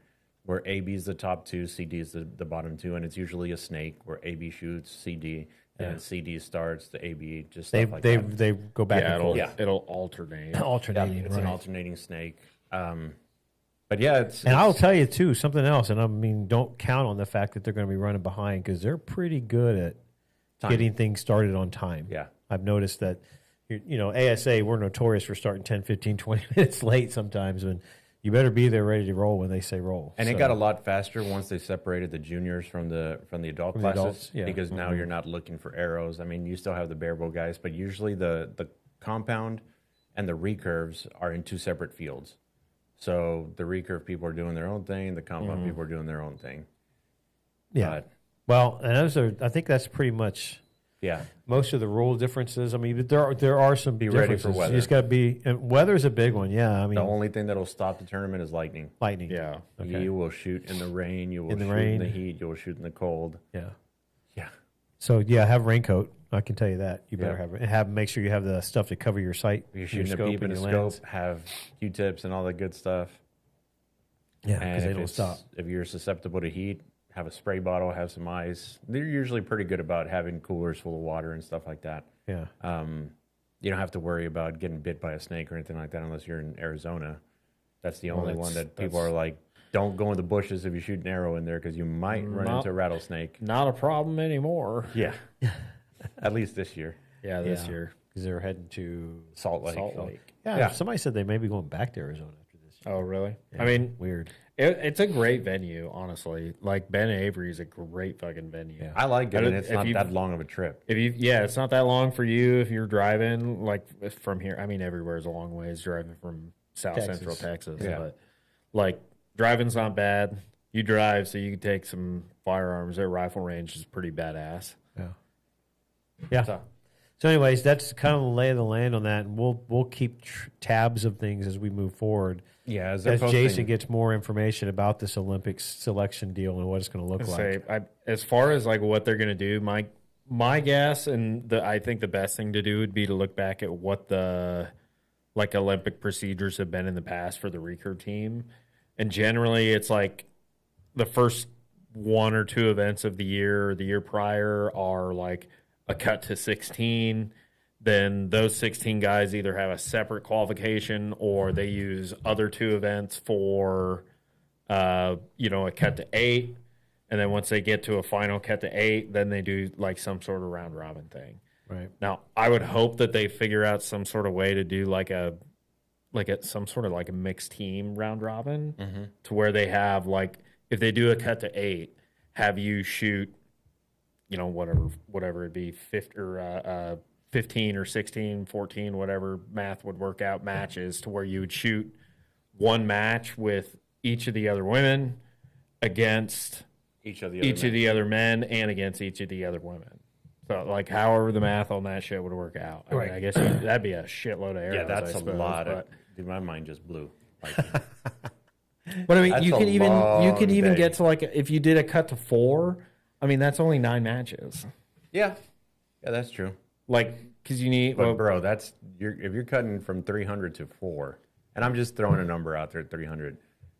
where AB is the top two, CD is the bottom two, and it's usually a snake where AB shoots, CD, and CD starts, the AB, just stuff like that. They go back and forth. It'll alternate. Alternating, it's right. an alternating snake. But yeah, and I'll tell you too something else. And I mean, don't count on the fact that they're going to be running behind, because they're pretty good at getting things started on time. Yeah, I've noticed that. ASA, we're notorious for starting 10, 15, 20 minutes late sometimes. When you better be there ready to roll when they say roll. And it got a lot faster once they separated the juniors from the adult classes, because now you're not looking for arrows. I mean, you still have the barebow guys, but usually the compound and the recurves are in two separate fields. So the recurve people are doing their own thing, the compound people are doing their own thing. Yeah. Well, and I think that's pretty much most of the rule differences. I mean, there are some be differences. Ready for weather. You just got to be. And weather's a big one. Yeah, I mean, the only thing that'll stop the tournament is lightning. Lightning. Yeah. Okay. You will shoot in the rain. You will shoot in the heat. You will shoot in the cold. Yeah. Yeah. So have raincoat. I can tell you that. You better have make sure you have the stuff to cover your sight. You're shooting a peep and a scope. Have Q-tips and all that good stuff. Yeah, because they don't stop. If you're susceptible to heat, have a spray bottle, have some ice. They're usually pretty good about having coolers full of water and stuff like that. Yeah. You don't have to worry about getting bit by a snake or anything like that unless you're in Arizona. That's the only one that people are like, don't go in the bushes if you shoot an arrow in there, because you might run into a rattlesnake. Not a problem anymore. Yeah. At least this year. Yeah, this year. Because they're heading to Salt Lake. Yeah, somebody said they may be going back to Arizona after this year. Oh, really? Yeah, I mean, weird. It's a great venue, honestly. Like, Ben Avery is a great fucking venue. Yeah. I like it, and it's not that long of a trip. It's not that long for you if you're driving, like, from here. I mean, everywhere's a long ways driving from Central Texas. Yeah. But, like, driving's not bad. You drive so you can take some firearms. Their rifle range is pretty badass. Yeah. So anyways, that's kind of the lay of the land on that, and we'll keep tabs of things as we move forward. Yeah, as Jason gets more information about this Olympics selection deal and what it's going to look like. As far as like what they're going to do, my guess and I think the best thing to do would be to look back at what the like Olympic procedures have been in the past for the recurve team, and generally it's like the first one or two events of the year or the year prior are like a cut to 16. Then those 16 guys either have a separate qualification or they use other two events for, a cut to 8. And then once they get to a final cut to 8, then they do like some sort of round robin thing. Right. Now, I would hope that they figure out some sort of way to do some sort of like a mixed team round robin to where they have like, if they do a cut to 8, have you shoot, whatever it'd be, 15 or 16, 14, whatever math would work out, matches to where you would shoot one match with each of the other women against each of the other men and against each of the other women. So, like, however the math on that shit would work out. I mean, I guess that'd be a shitload of arrows. Yeah, that's a lot. Dude, my mind just blew. But I mean, you could even get to like if you did a cut to 4. I mean, that's only 9 matches. Yeah, that's true. Like, because you need... But, bro, if you're cutting from 300 to 4, and I'm just throwing a number out there at 300,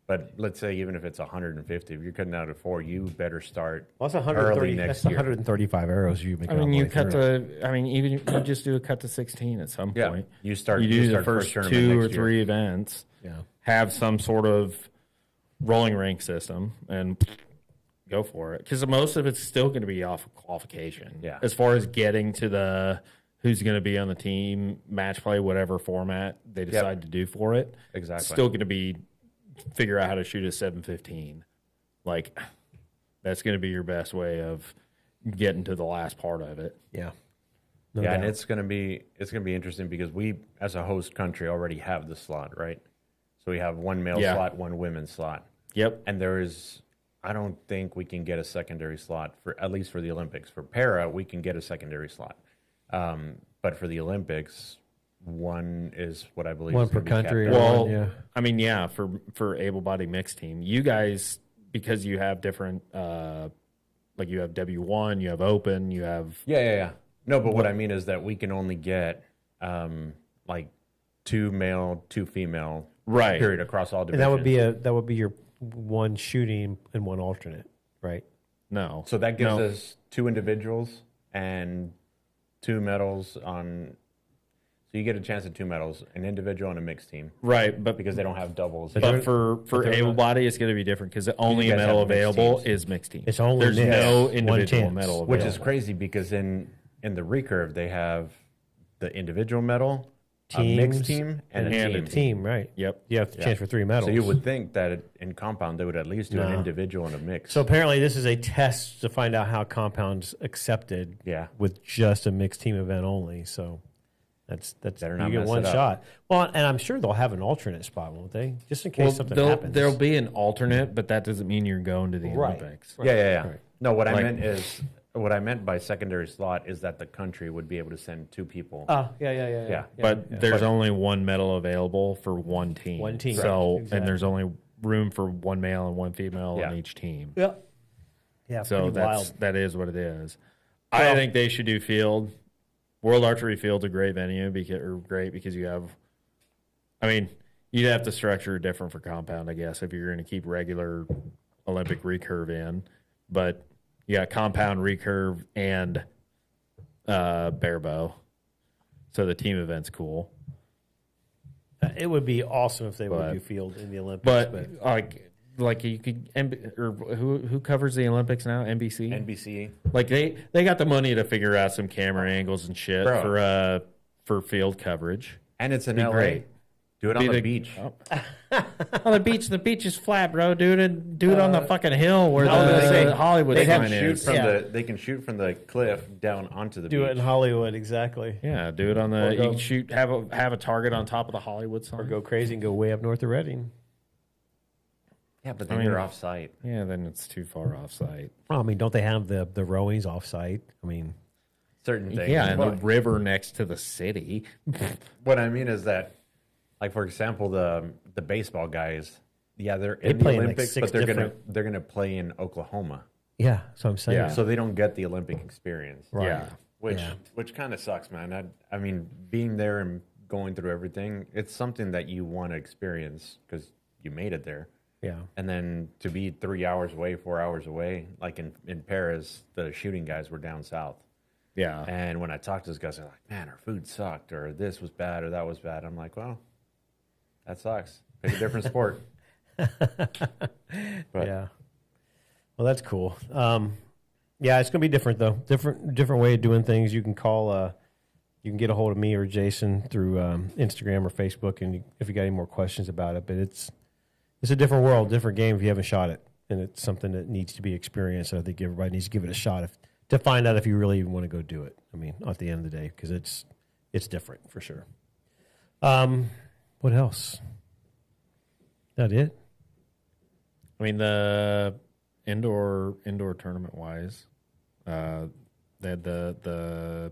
but let's say even if it's 150, if you're cutting out at 4, you better start early next year. 135 arrows you make. Even you just do a cut to 16 at some point. You do the first 2 or 3 events. Yeah. Have some sort of rolling rank system and... go for it, because most of it's still going to be off qualification. Yeah. As far as getting to the who's going to be on the team, match play, whatever format they decide to do for it, exactly. It's still going to be figure out how to shoot a 715. Like, that's going to be your best way of getting to the last part of it. Yeah. No doubt. And it's going to be interesting because we, as a host country, already have the slot, right? So we have one male slot, one women's slot. Yep. And there is I don't think we can get a secondary slot for at least for the Olympics. For para, we can get a secondary slot, but for the Olympics, one is what I believe. One is per gonna be country. capped out. Well, yeah. I mean, yeah, for able-bodied mixed team, you guys, because you have different, like you have W1, you have open, you have Yeah. No, but what I mean is that we can only get like 2 male, 2 female, right period, across all And divisions. that would be your one shooting and one alternate, right? No, So that gives No. us 2 individuals and 2 medals on. So you get a chance at 2 medals, an individual and a mixed team, right, but because they don't have doubles. But for they're able not- body, it's going to be different because the only You guys medal have mixed available teams. is mixed team. It's only there's mixed. no One individual chance. medal available. Which is crazy because in the recurve they have the individual medal, a mixed Teams, team, and a and a team. Team, right? Yep. You have a chance for 3 medals. So you would think that in compound they would at least do an No. individual and a mix. So apparently, this is a test to find out how compounds accepted. Yeah. With just a mixed team event only. So that's Better you not get mess one it up. shot. Well, and I'm sure they'll have an alternate spot, won't they? Just in case something happens. there'll be an alternate, but that doesn't mean you're going to the Right. Olympics. Yeah. Right. No, what I Like- meant is what I meant by secondary slot is that the country would be able to send 2 people. Oh, yeah. Yeah. But there's only one medal available for one team. One team. So, Right. Exactly. and there's only room for one male and one female Yeah. on each team. Yeah. Yeah. So pretty wild. that is what it is. Well- I think they should do field. World Archery Field's a great venue because you have. I mean, you'd have to structure it different for compound, I guess, if you're going to keep regular Olympic recurve in. But you got compound recurve and bare bow, so the team event's cool. It would be awesome if they would But- do field in the Olympics. But like you could, or who covers the Olympics now? NBC. NBC. Like they got the money to figure out some camera angles and shit Bro. for field coverage. And it's in Be LA. great. Do it on Be the beach. Oh, the beach is flat, bro. Do it on the fucking hill where No, the Hollywood They can sign shoot is. from Yeah. they can shoot from the cliff down onto the do beach. it in Hollywood, exactly. Yeah, do it on the. Or You go- can shoot. Have a target on top of the Hollywood sign. Or go crazy and go way up north of Reading. Yeah, but then I mean- you're off site. Yeah, then it's too far off site. Well, I mean, don't they have the rowings off site? I mean, Certain things. Yeah, and the But river next to the city. what I mean is that, like for example, the baseball guys. Yeah, they're in the play in, like, Olympics, 6 but they're different- gonna play in Oklahoma, yeah, that's what I'm saying. Yeah. so they don't get the Olympic experience. Right. Yeah. Which Yeah. kind of sucks, man. I mean, being there and going through everything, it's something that you want to experience because you made it there. Yeah. And then to be 3 hours away, 4 hours away, like in Paris, the shooting guys were down south. Yeah. And when I talked to those guys, they're like, man, our food sucked, or this was bad, or that was bad. I'm like, well, that sucks. Pick a different sport. But Yeah. Well, that's cool. Yeah, it's gonna be different though. Different way of doing things. You can call. You can get a hold of me or Jason through Instagram or Facebook, and if you got any more questions about it. But it's a different world, different game if you haven't shot it, and it's something that needs to be experienced. I think everybody needs to give it a shot to find out if you really even want to go do it. I mean, at the end of the day, because it's different for sure. What else? That it? I mean the indoor tournament wise, they had the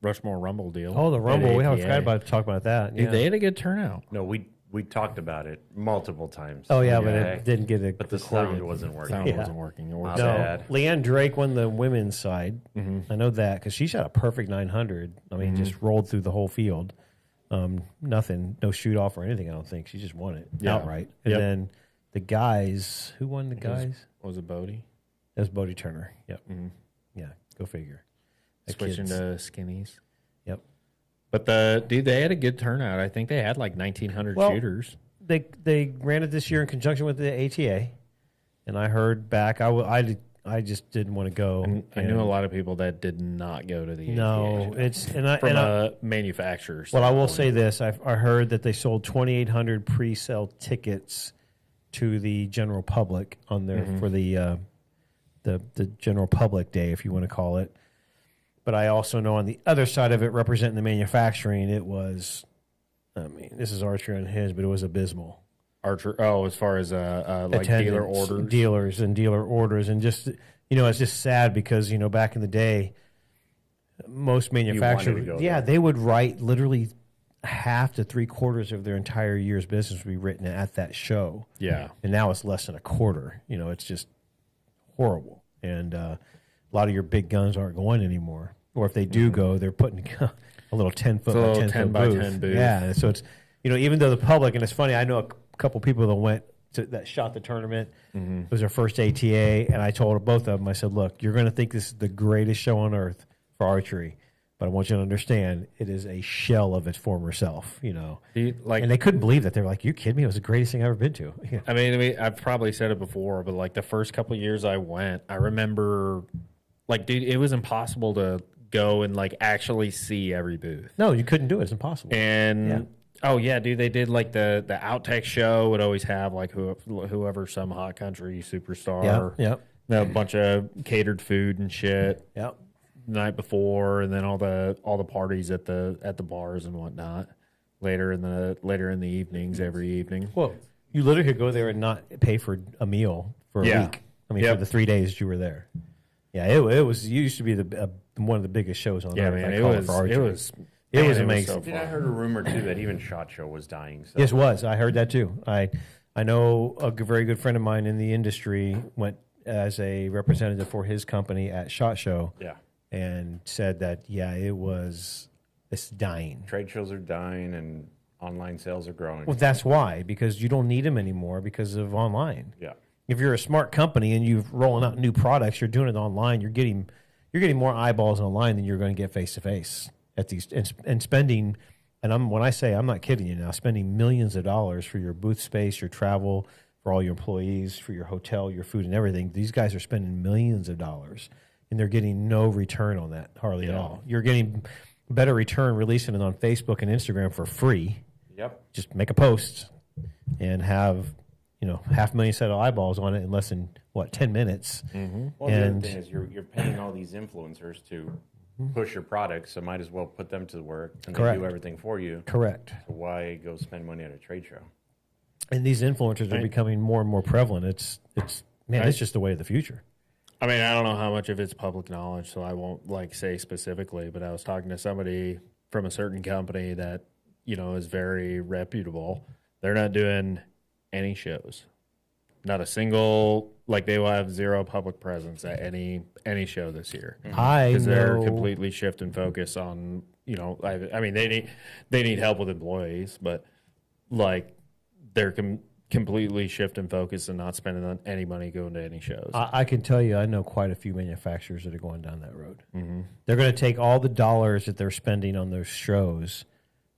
Rushmore Rumble deal. Oh, the Rumble. at We APA. forgot about to talk about that. Dude, Yeah. they had a good turnout. no, we talked about it multiple times. Oh yeah, but Okay? it didn't get it. But the recorded. sound wasn't working. Sound Yeah. wasn't working. It My worked. No, bad. Leanne Drake won the women's side. Mm-hmm. I know that because she shot a perfect 900. I mean, just rolled through the whole field. Nothing, no shoot off or anything. I don't think she just won it Yeah. outright. And Yep. then the guys, who won the guys? Was it Bodie? That was Bodie Turner. Yep. Mm-hmm. Yeah, go figure. That Switching kid's- to skinnies. Yep. But they had a good turnout. I think they had like 1,900 Well, shooters. They ran it this year in conjunction with the ATA, and I heard back. I just didn't want to go. And I knew a lot of people that did not go to the No, ATA. it's from and I, a manufacturer. Well, I will standpoint. say this: I heard that they sold 2,800 pre-sale tickets to the general public on their for the general public day, if you want to call it. But I also know on the other side of it, representing the manufacturing, it was. I mean, this is Archery Unhinged, but it was abysmal. As far as like dealer orders, and just it's just sad because back in the day, most manufacturers, they would write literally half to 3/4 of their entire year's business would be written at that show. Yeah, and now it's less than a quarter. It's just horrible, and a lot of your big guns aren't going anymore, or if they do go, they're putting a little 10-foot by 10 by 10 booth. Yeah, so it's even though the public, and it's funny, I know a couple people that shot the tournament. It was their first ATA, and I told both of them, I said, look, you're going to think this is the greatest show on earth for archery, but I want you to understand it is a shell of its former self, and they couldn't believe that. They're like, you kidding me? It was the greatest thing I've ever been to. Yeah. I mean, I've probably said it before, but like the first couple of years I went, I remember like, dude, it was impossible to go and like actually see every booth. No, you couldn't do it. It's impossible. And oh yeah, dude, they did like the Outtech show would always have like whoever some hot country superstar. Yep. A bunch of catered food and shit. Yep. The night before, and then all the parties at the bars and whatnot later in the evenings every evening. Well, you literally could go there and not pay for a meal for a week. I mean, for the 3 days you were there. Yeah, it used to be one of the biggest shows on earth. Man, it was amazing. I heard a rumor too that even SHOT Show was dying. So. Yes, it was. I heard that too. I know a very good friend of mine in the industry went as a representative for his company at SHOT Show. Yeah. And said that it's dying. Trade shows are dying, and online sales are growing. Well, that's why, because you don't need them anymore because of online. Yeah. If you're a smart company and you're rolling out new products, you're doing it online. You're getting more eyeballs online than you're going to get face to face at these and spending. And when I say, I'm not kidding you now, spending millions of dollars for your booth space, your travel, for all your employees, for your hotel, your food, and everything. These guys are spending millions of dollars. And they're getting no return on that, hardly at all. You're getting better return releasing it on Facebook and Instagram for free. Yep. Just make a post and have, 500,000 set of eyeballs on it in less than, 10 minutes. Mm-hmm. Well, and the other thing is you're paying all these influencers to push your product, so might as well put them to work and they do everything for you. Correct. So why go spend money at a trade show? And these influencers are becoming more and more prevalent. It's just the way of the future. I mean, I don't know how much of it's public knowledge, so I won't say specifically, but I was talking to somebody from a certain company that, is very reputable. They're not doing any shows. Not a single, they will have zero public presence at any show this year. Because they're completely shifting focus on, I mean, they need help with employees, but they're completely shift and focus and not spending on any money going to any shows. I can tell you, I know quite a few manufacturers that are going down that road. Mm-hmm. They're going to take all the dollars that they're spending on those shows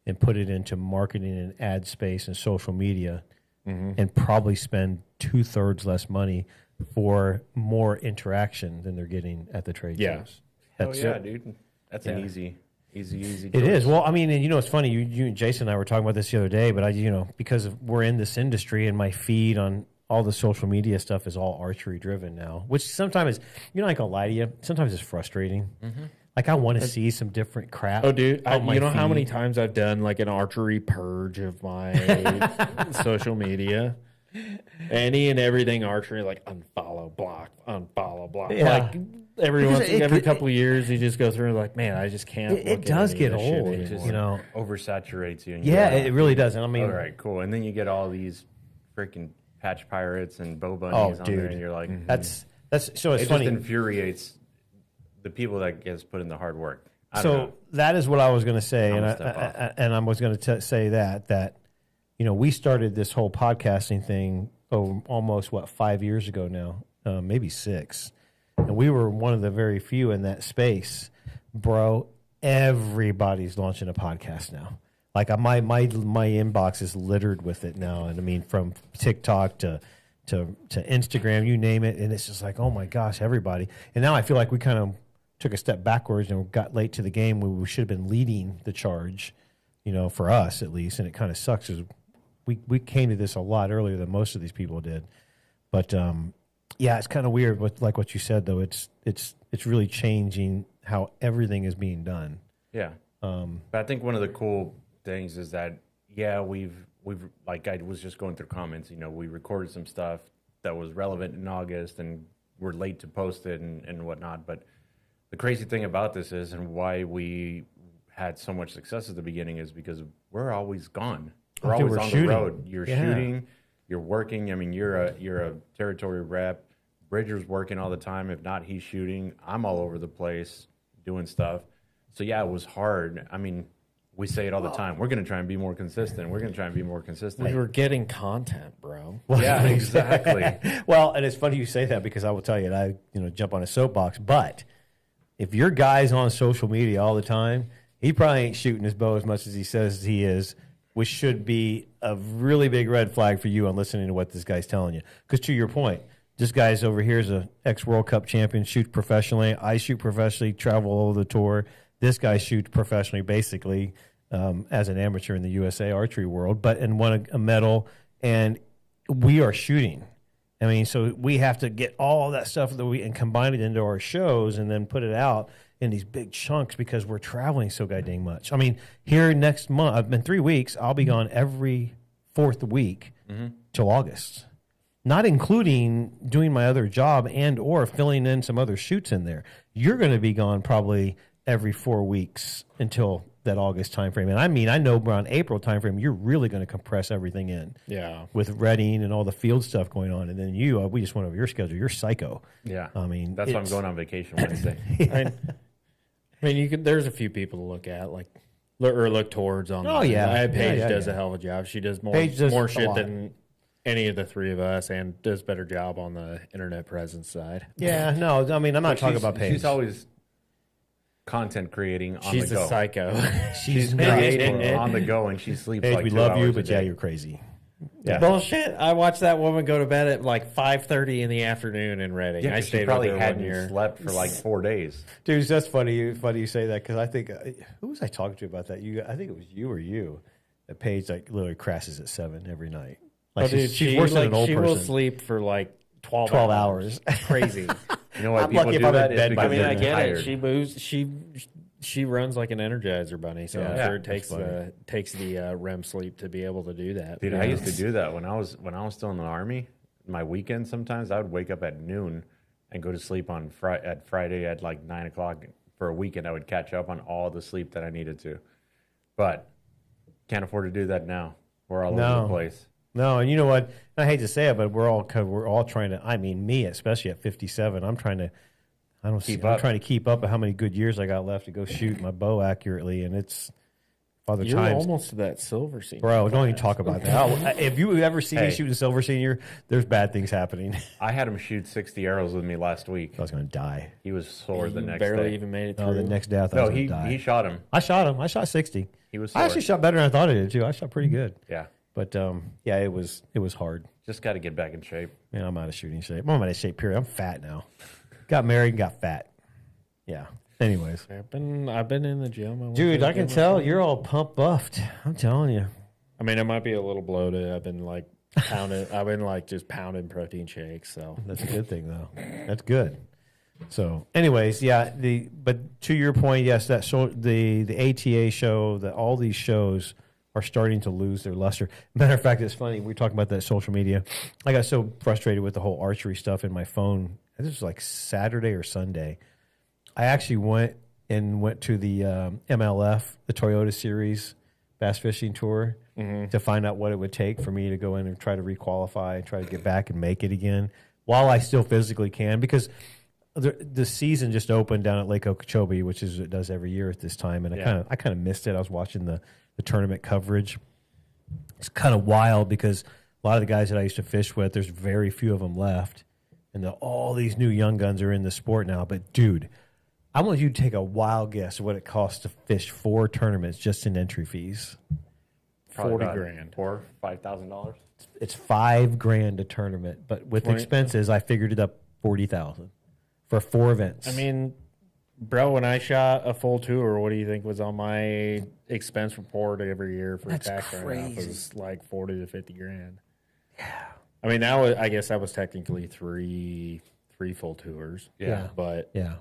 and put it into marketing and ad space and social media, and probably spend 2/3 less money for more interaction than they're getting at the trade shows. Dude. That's an easy. It is. Well, I mean, and it's funny. You and Jason and I were talking about this the other day, but because we're in this industry and my feed on all the social media stuff is all archery driven now, which sometimes, I ain't gonna lie to you, sometimes it's frustrating. Mm-hmm. I want to see some different crap. Oh, dude, how many times I've done an archery purge of my social media. Any and everything archery, unfollow, block. Yeah. Every couple of years, you just go through man, I just can't. It does get old. It just oversaturates you. And it really does. And I mean, all right, cool. And then you get all these freaking patch pirates and bow bunnies on there, and you're like, that's so. It's funny. Just infuriates the people that gets put in the hard work. That is what I was going to say, and I was going to say that we started this whole podcasting thing almost 5 years ago now, maybe 6. And we were one of the very few in that space. Bro, everybody's launching a podcast now. My inbox is littered with it now. And I mean, from TikTok to Instagram, you name it. And it's just oh my gosh, everybody. And now I feel like we kind of took a step backwards and got late to the game where we should have been leading the charge, for us at least. And it kind of sucks because we came to this a lot earlier than most of these people did. But, it's kind of weird. But like what you said, though, it's really changing how everything is being done. Yeah. But I think one of the cool things is that we've I was just going through comments, we recorded some stuff that was relevant in August and we're late to post it and whatnot. But the crazy thing about this is, and why we had so much success at the beginning, is because we're always gone. We're always on the road. You're shooting, you're working. I mean, you're a territory rep. Bridger's working all the time. If not, he's shooting. I'm all over the place doing stuff. So yeah, it was hard. I mean, we say it all the time. We're going to try and be more consistent. We're going to try and be more consistent. We were getting content, bro. Well, yeah, exactly. Well, and it's funny you say that, because I will tell you, and I jump on a soapbox, but if your guy's on social media all the time, he probably ain't shooting his bow as much as he says he is, which should be a really big red flag for you on listening to what this guy's telling you. Because to your point, this guy's over here is a ex-World Cup champion, shoots professionally. I shoot professionally, travel all over the tour. This guy shoots professionally, basically, as an amateur in the USA archery world, and won a medal. And we are shooting. I mean, so we have to get all that stuff and combine it into our shows and then put it out in these big chunks because we're traveling so goddamn much. I mean, here next month, in 3 weeks, I'll be gone every fourth week till August, not including doing my other job and or filling in some other shoots in there. You're going to be gone probably every 4 weeks until that August timeframe. And I mean, I know around April timeframe, you're really going to compress everything in. Yeah. With Reading and all the field stuff going on. And then we just went over your schedule. You're psycho. Yeah. I mean, that's why I'm going on vacation Wednesday. I mean, there's a few people to look at, or look towards on. Oh, yeah. Paige does a hell of a job. She does more shit than any of the three of us, and does a better job on the internet presence side. Yeah, no, I mean, I'm not talking about Paige. She's always content creating on She's the go. She's a psycho. She's creating on the go, and she sleeps Paige, like we 2 love hours you, a but day. you're crazy. Yeah. Bullshit. I watched that woman go to bed at 5:30 in the afternoon in Reading. Yeah, I she stayed probably with her 1 hadn't year. slept for 4 days. Dude, that's funny. Funny you say that, because I think who was I talking to about that? I think it was you or you. That Paige literally crashes at 7 every night. She's worse than an old person. She will sleep for 12 hours. Crazy. You know why I'm people lucky do if I'm that? in bed It's by because I mean, I they're get tired. it. She moves. She runs like an Energizer bunny, so I'm sure it takes the REM sleep to be able to do that. Dude, I used to do that when I was still in the Army. My weekends, sometimes I would wake up at noon and go to sleep on Friday at 9 o'clock. For a weekend, I would catch up on all the sleep that I needed to. But can't afford to do that now. We're all over the place. No, and you know what? I hate to say it, but we're all trying to. I mean, me especially at 57, I'm trying to. I'm trying to keep up with how many good years I got left to go shoot my bow accurately, and it's other You're times. almost to that silver senior. Bro, don't even talk about that. If you ever see me shooting silver senior, there's bad things happening. I had him shoot 60 arrows with me last week. I was going to die. He was sore the next barely day. even made it through. Oh, the next day I thought I was going to die. He shot him. I shot him. I shot 60. He was sore. I actually shot better than I thought I did, too. I shot pretty good. Yeah. But, yeah, it was hard. Just got to get back in shape. Man, I'm out of shooting shape. I'm out of shape, period. I'm fat now. Got married and got fat. Yeah. Anyways. I've been in the gym. Dude, I can tell you're all pump buffed. I'm telling you. I mean, I might be a little bloated. I've been pounding. I've been just pounding protein shakes. So that's a good thing, though. That's good. So, anyways, yeah. But to your point, yes, that show, the ATA show, all these shows are starting to lose their luster. Matter of fact, it's funny. We were talking about that social media. I got so frustrated with the whole archery stuff in my phone. This was Saturday or Sunday. I actually went to the MLF, the Toyota Series Bass Fishing Tour, to find out what it would take for me to go in and try to requalify and try to get back and make it again while I still physically can, because the season just opened down at Lake Okeechobee, which is it does every year at this time, and I kind of missed it. I was watching the tournament coverage. It's kind of wild because a lot of the guys that I used to fish with, there's very few of them left, and all these new young guns are in the sport now. But dude, I want you to take a wild guess of what it costs to fish 4 tournaments just in entry fees. Probably $40,000. $4,000, $5,000. It's $5,000 a tournament, but with expenses, I figured it up $40,000 for 4 events. I mean, bro, when I shot a full tour, what do you think was on my expense report every year for tax write-off? It was like $40,000 to $50,000. Yeah. I mean, I guess that was technically three full tours. Yeah. But yeah.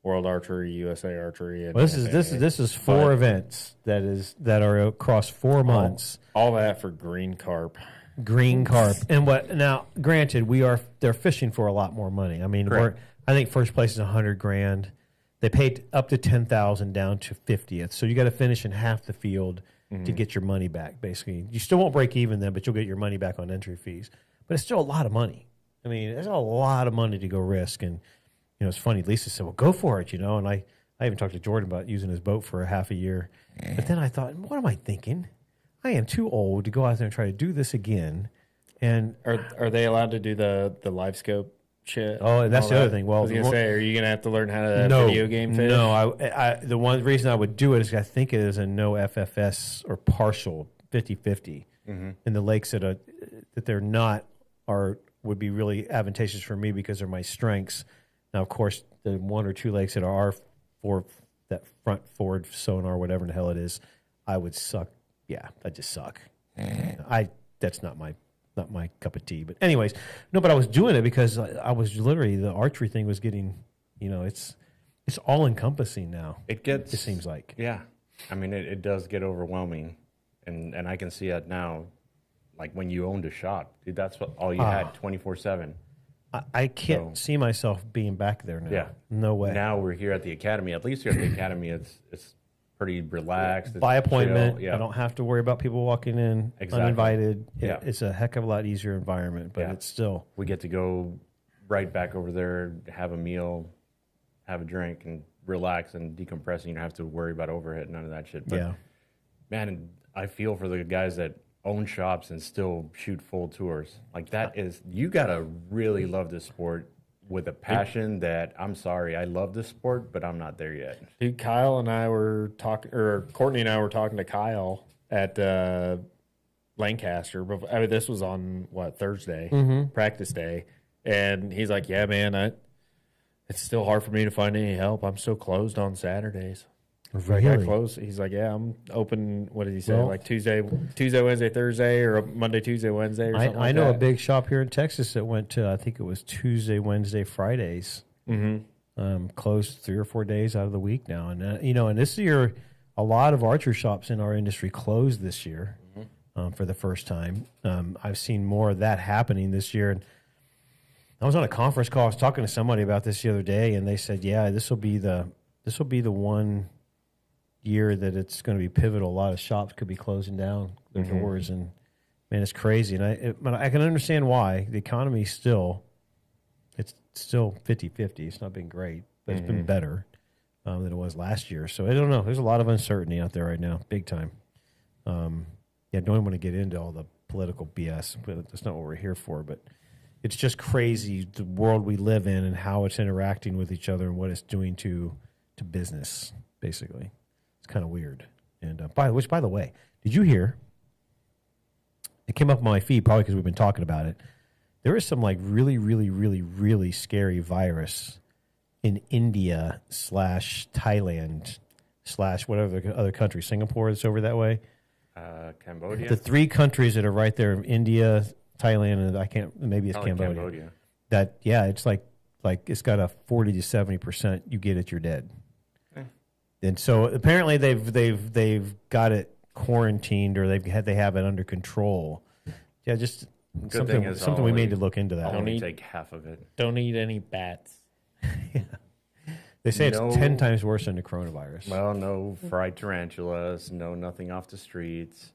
World Archery, USA Archery. And Well, this is 4 events that are across 4 months. All that for green carp. Green carp. And now, granted, they're fishing for a lot more money. I mean, I think first place is $100,000. They paid up to $10,000 down to 50th. So you got to finish in half the field to get your money back, basically. You still won't break even then, but you'll get your money back on entry fees. But it's still a lot of money. I mean, it's a lot of money to go risk. And, it's funny. Lisa said, well, go for it, And I even talked to Jordan about using his boat for a half a year. But then I thought, what am I thinking? I am too old to go out there and try to do this again. And are they allowed to do the live scope shit? Oh, that's the other thing. Well, I was gonna say, are you gonna have to learn how to video game fish? No, the one reason I would do it is I think it is a no FFS or partial 50-50 in the lakes that they're not would be really advantageous for me because they're my strengths. Now, of course, the 1 or 2 lakes that are for that front forward sonar, whatever the hell it is, I would suck. Yeah, I just suck. That's not my cup of tea. But anyways, no, but I was doing it because I was literally, the archery thing was getting, it's all encompassing now. It seems like. Yeah. I mean, it does get overwhelming. And I can see it now, like when you owned a shop, dude, that's all you had 24/7. I can't see myself being back there now. Yeah. No way. Now we're here at the academy. At least here at the academy, it's pretty relaxed. By appointment. Yeah. I don't have to worry about people walking in uninvited. Yeah. It's a heck of a lot easier environment, but it's still. We get to go right back over there, have a meal, have a drink, and relax and decompress. And you don't have to worry about overhead, none of that shit. But, man, I feel for the guys that own shops and still shoot full tours. Like that is, you got to really love this sport with a passion that, I'm sorry, I love this sport, but I'm not there yet. Dude, Kyle and I were talking, or Courtney and I were talking to Kyle at Lancaster. I mean, this was on, Thursday, practice day. And he's like, yeah, man, it's still hard for me to find any help. I'm so closed on Saturdays. Really? Close. He's like, yeah, I'm open. What did he say? Like Tuesday, Wednesday, Thursday, or Monday, Tuesday, Wednesday, or something. I know a big shop here in Texas that went to, I think it was Tuesday, Wednesday, Fridays. Closed 3 or 4 days out of the week now, and and this year, a lot of archer shops in our industry closed this year for the first time. I've seen more of that happening this year, and I was on a conference call. I was talking to somebody about this the other day, and they said, "Yeah, this will be the one year that it's going to be pivotal. A lot of shops could be closing down their doors, and man, it's crazy." And but I can understand why. The economy it's still 50-50. It's not been great, but it's been better than it was last year. So I don't know. There's a lot of uncertainty out there right now, big time. Don't want to get into all the political BS, but that's not what we're here for. But it's just crazy the world we live in and how it's interacting with each other and what it's doing to business, basically. Kind of weird. And by the way, did you hear? It came up on my feed probably because we've been talking about it. There is some like really, really, really, really scary virus in India / Thailand / whatever other country, Singapore that's over that way. Cambodia. The 3 countries that are right there: India, Thailand, and maybe it's Cambodia. That it's like it's got a 40 to 70% you get it, you're dead. And so apparently they've got it quarantined, or they have it under control. Yeah, just something we need to look into that. Don't take half of it. Don't eat any bats. They say it's 10 times worse than the coronavirus. Well, no fried tarantulas, nothing off the streets.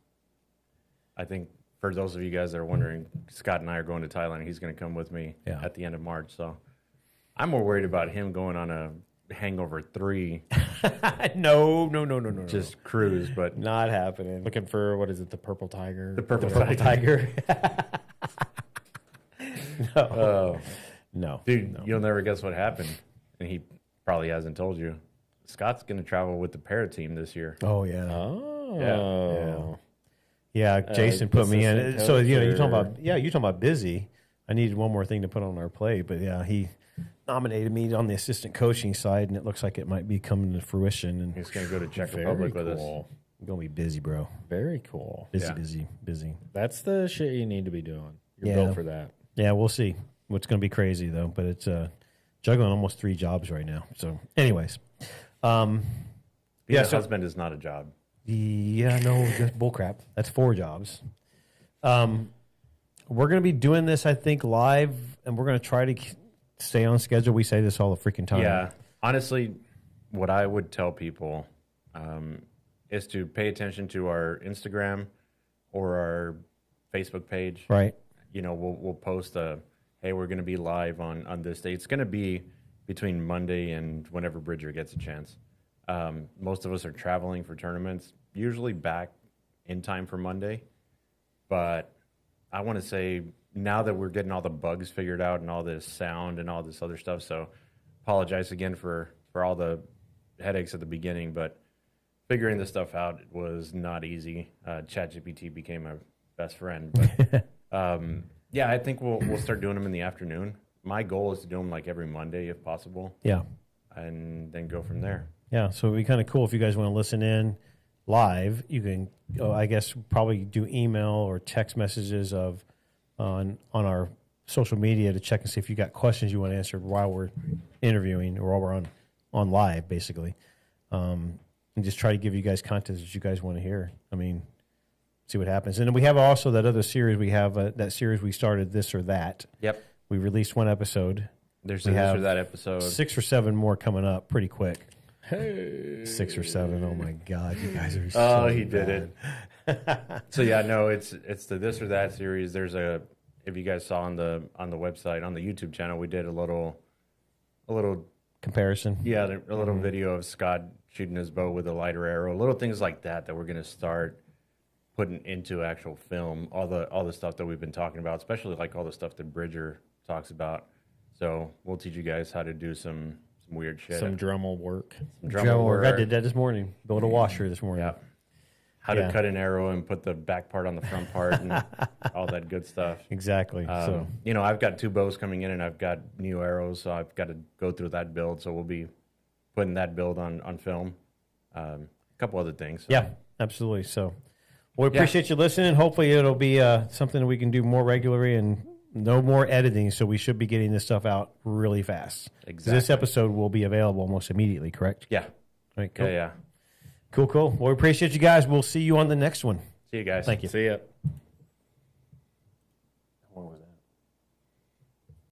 I think for those of you guys that are wondering, Scott and I are going to Thailand. He's going to come with me at the end of March. So I'm more worried about him going on a Hangover 3. No. Just cruise, but not happening. Looking for, what is it, the Purple Tiger? The Purple Tiger. No. Dude, you'll never guess what happened. And he probably hasn't told you. Scott's going to travel with the para team this year. Oh, yeah. Oh. Yeah, Jason put me in. So, you're talking about busy. I needed one more thing to put on our plate, but he nominated me on the assistant coaching side, and it looks like it might be coming to fruition. And he's going to go to Czech Republic with us. I'm going to be busy, bro. Very cool. Busy. That's the shit you need to be doing. You're built for that. Yeah, we'll see. It's going to be crazy, though. But it's juggling almost 3 jobs right now. So, anyways, Being yeah. a So, husband is not a job. yeah, no, that's bullcrap. That's 4 jobs. We're going to be doing this, I think, live, and we're going to try to stay on schedule. We say this all the freaking time. Yeah. Honestly, what I would tell people is to pay attention to our Instagram or our Facebook page. Right. You know, we'll post hey, we're going to be live on this day. It's going to be between Monday and whenever Bridger gets a chance. Most of us are traveling for tournaments, usually back in time for Monday. But I want to say now that we're getting all the bugs figured out and all this sound and all this other stuff, so apologize again for all the headaches at the beginning, but figuring this stuff out was not easy. ChatGPT became my best friend. But yeah, I think we'll start doing them in the afternoon. My goal is to do them like every Monday if possible. Yeah. And then go from there. Yeah, so it'd be kind of cool if you guys want to listen in live. You can, I guess, probably do email or text messages on our social media to check and see if you got questions you want answered while we're interviewing or while we're on live, basically, and just try to give you guys content that you guys want to hear. I mean, see what happens. And then we have also that other series. We have that series we started, This or That. Yep. We released 1 episode. There's we This have or That episode. 6 or 7 more coming up pretty quick. Hey. 6 or 7. Oh my God, you guys are. Oh, so he bad. did it. So yeah, no, it's the This or That series. There's if you guys saw on the website, on the YouTube channel, we did a little Comparison. yeah, a little video of Scott shooting his bow with a lighter arrow, little things like that we're gonna start putting into actual film. All the stuff that we've been talking about, especially like all the stuff that Bridger talks about. So we'll teach you guys how to do some weird shit. Some Dremel work. Some Dremel work. I did that this morning. Built a washer this morning. Yeah. How to cut an arrow and put the back part on the front part and all that good stuff. Exactly. So You know, I've got 2 bows coming in and I've got new arrows, so I've got to go through that build. So we'll be putting that build on film. A couple other things. So. yeah, absolutely. So we appreciate you listening. Hopefully it'll be something that we can do more regularly and no more editing. So we should be getting this stuff out really fast. Exactly. This episode will be available almost immediately, correct? Yeah. All right, cool. Yeah. Cool. Well, we appreciate you guys. We'll see you on the next one. See you guys. Thank you. See ya.